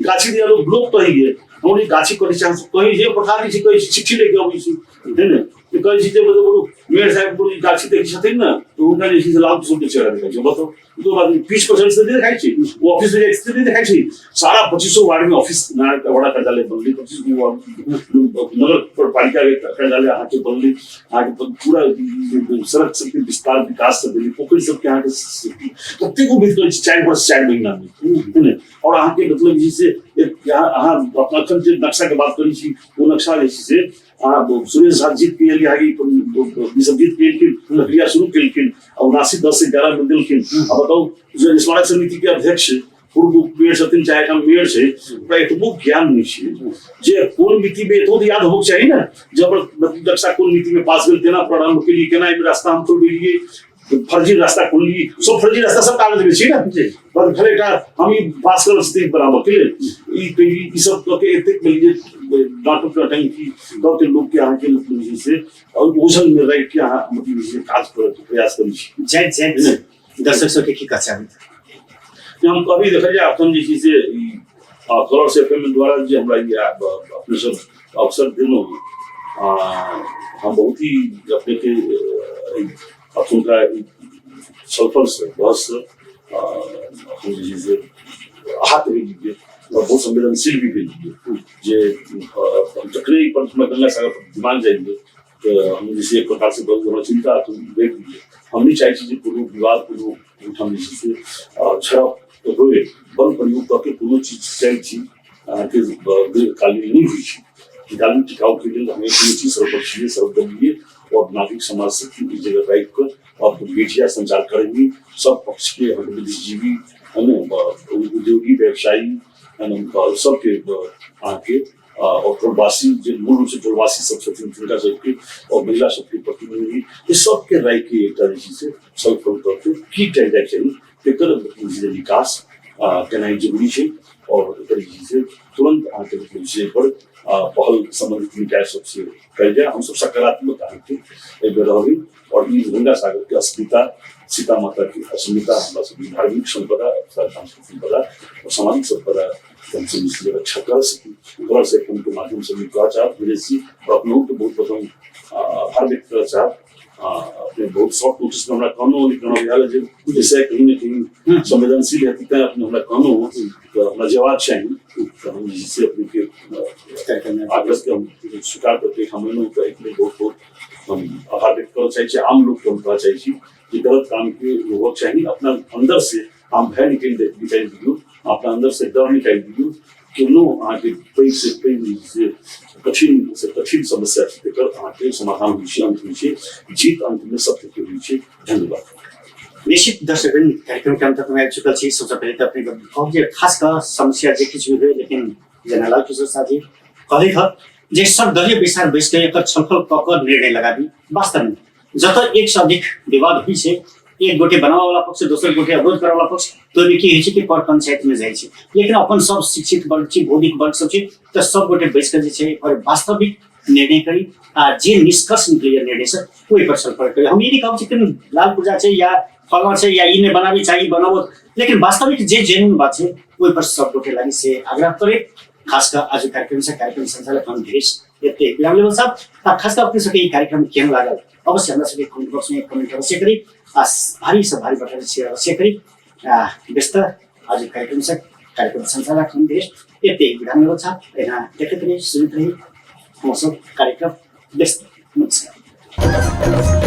गाछी दिया लोग ब्लॉक कही गए हमनी गाछी करी चांस कहीं जे पठार छी कहीं चिट्ठी लेके आबै छी है ना तो कहीं छी बोलो मेयर साहब बोली गाछी देखि छथिन ना तो उनका जे लाभ सुन के चढ़ा दे छै बताओ तो बाद 20% से देखाई छी वो ऑफिस में एक्सटेंड देखाई छी सारा 2500 वार्ड में ऑफिस ना बड़ा कार्यालय बनली 25 नगर पालिका के कार्यालय आके बनली आगे पूरा सड़क सब के विस्तार विकास से दिल्ली पोखरी सब के आगे प्रत्येक को मिल 4 महीना में है ना और आहाँ के मतलब जैसे यहाँ अपना जो नक्शा के बात करी छी वो नक्शा जैसे से सुरेश साहब जीत के लिए आगे जीत के प्रक्रिया शुरू केलखिन और 79-10 से 11 में दिलखिन अब बताओ जो स्मारक समिति के अध्यक्ष पूर्व मेयर छथिन चाहे हम मेयर छै ओकरा एतबो ज्ञान नहीं छै जे कोन मिति में एतो याद होक चाहिए ना जब नक्शा कोन मिति में पास भेल केना प्रारंभ केली केना ई रास्ता हम खोलबेलिए फर्जी रास्ता खोलली सब फर्जी रास्ता सब कागज में छै ना पर भले का हम ई पास कर स्थिति बराबर के ई सब के एतेक मिलिए नाटक का टंकी के लोग के आके मतलब से और ओझल में रह के मतलब से काज कर प्रयास करी जय दर्शक सब के कक्षा में हम कभी देखा जाए अपन जैसे से कलर से एफएम द्वारा जो हमरा ये अपने सब अवसर देनो हम बहुत ही अपने के अपन का सफल से बस हम जैसे हाथ भी लीजिए और बहुत संवेदनशील भी लीजिए जे जखने पर गंगा सागर पर दिमाग जाएंगे तो हम जैसे एक प्रकार से बहुत चिंता तो देख लीजिए हम नहीं चाहिए पूर्व विवाद पूर्व हम जैसे शराब तो हुए बल प्रयोग करके पूर्ण चीज चाहिए काली नहीं हुई थी काली टिकाऊ के लिए हमें पूर्ण चीज सर्वपक्षीय सर्वदलीय और नागरिक समाज से की जगह राइट कर और मीडिया संचार करेंगी सब पक्ष के बुद्धिजीवी उद्योगी व्यवसायी सबके आके और प्रवासी जो मूल रूप से प्रवासी सब स्वतंत्रता सबके और महिला सबके प्रतिनिधि ये सबके राय के एक तरीके से सब करते की चाहिए विकास कहना जरूरी है और से तुरंत आके विषय पर पहल संबंधित निकाय सबसे कर जाए। हम सब सकारात्मक रही और ये गंगा सागर की अस्मिता, सीता माता की अस्मिता, हमारा सभी धार्मिक संपदा, सांस्कृतिक संपदा और सामाजिक संपदा से रक्षा कर सके के माध्यम से विदेशी और अपने तो बहुत प्रथम आभार व्यक्त कर चाह अपने बहुत शॉर्ट नोटिस में हमारा कहना जैसे कहीं न कहीं संवेदनशील है अपने हमारा कहना तो हमारा जवाब चाहिए तो हम जिससे अपने आग्रह के हम स्वीकार करते हम बहुत बहुत हम आभार व्यक्त करना चाहिए। आम लोग को हम कहना चाहिए कि गलत काम के लोग चाहिए अपना अंदर से हम भय निकाल दीजिए, अपना अंदर से डर निकाल दीजिए कि आगे कई से कठिन समस्या आगे समाधान हुई जीत अंत में सत्य की हुई। धन्यवाद। निश्चित दर्शकवृन्द, कार्यक्रम के अंत में आ चुका छी। सबसे पहले तो अपने खास का समस्या जे किछु हुए लेकिन जनालाल किशोर साथी कहले था जे सब दलीय विचार बैस के एकर छलफल क क निर्णय लगा दी। वास्तव में जत एक से अधिक विवाद हुई छे, एक गोटे बनावा वाला पक्ष दोसर गोटे अवरोध करे वाला पक्ष तो भी की है कि पर पंचायत में जाय छे, लेकिन अपन सब शिक्षित वर्ग छी, बौद्धिक वर्ग सब छी तो सब गोटे बैस के जे छे और वास्तविक निर्णय करी जे निष्कर्ष निकले निर्णय से कोई पर छलफल करे। हम ये नहीं कहब कि लाल पूजा छे या फलवा छे या इने बनाबी चाहिए बनाबो, लेकिन वास्तविक जे जेन्युइन बात छे कोई पर सब गोटे लागि से आग्रह करे। खास कर आज कार्यक्रम संचालक हम धीरेश यते विराम लेवल साहब खास कर अपने सके कार्यक्रम केन लागल अवश्य हमरा सके कमेंट बॉक्स में कमेंट अवश्य करी। भारी से भारी बटन शेयर अवश्य करी। व्यस्त आज कार्यक्रम संचालक हम धीरेश यते विराम लेवल साहब यहाँ देखते रहिए सुनते रहिए हम सब कार्यक्रम व्यस्त। नमस्कार।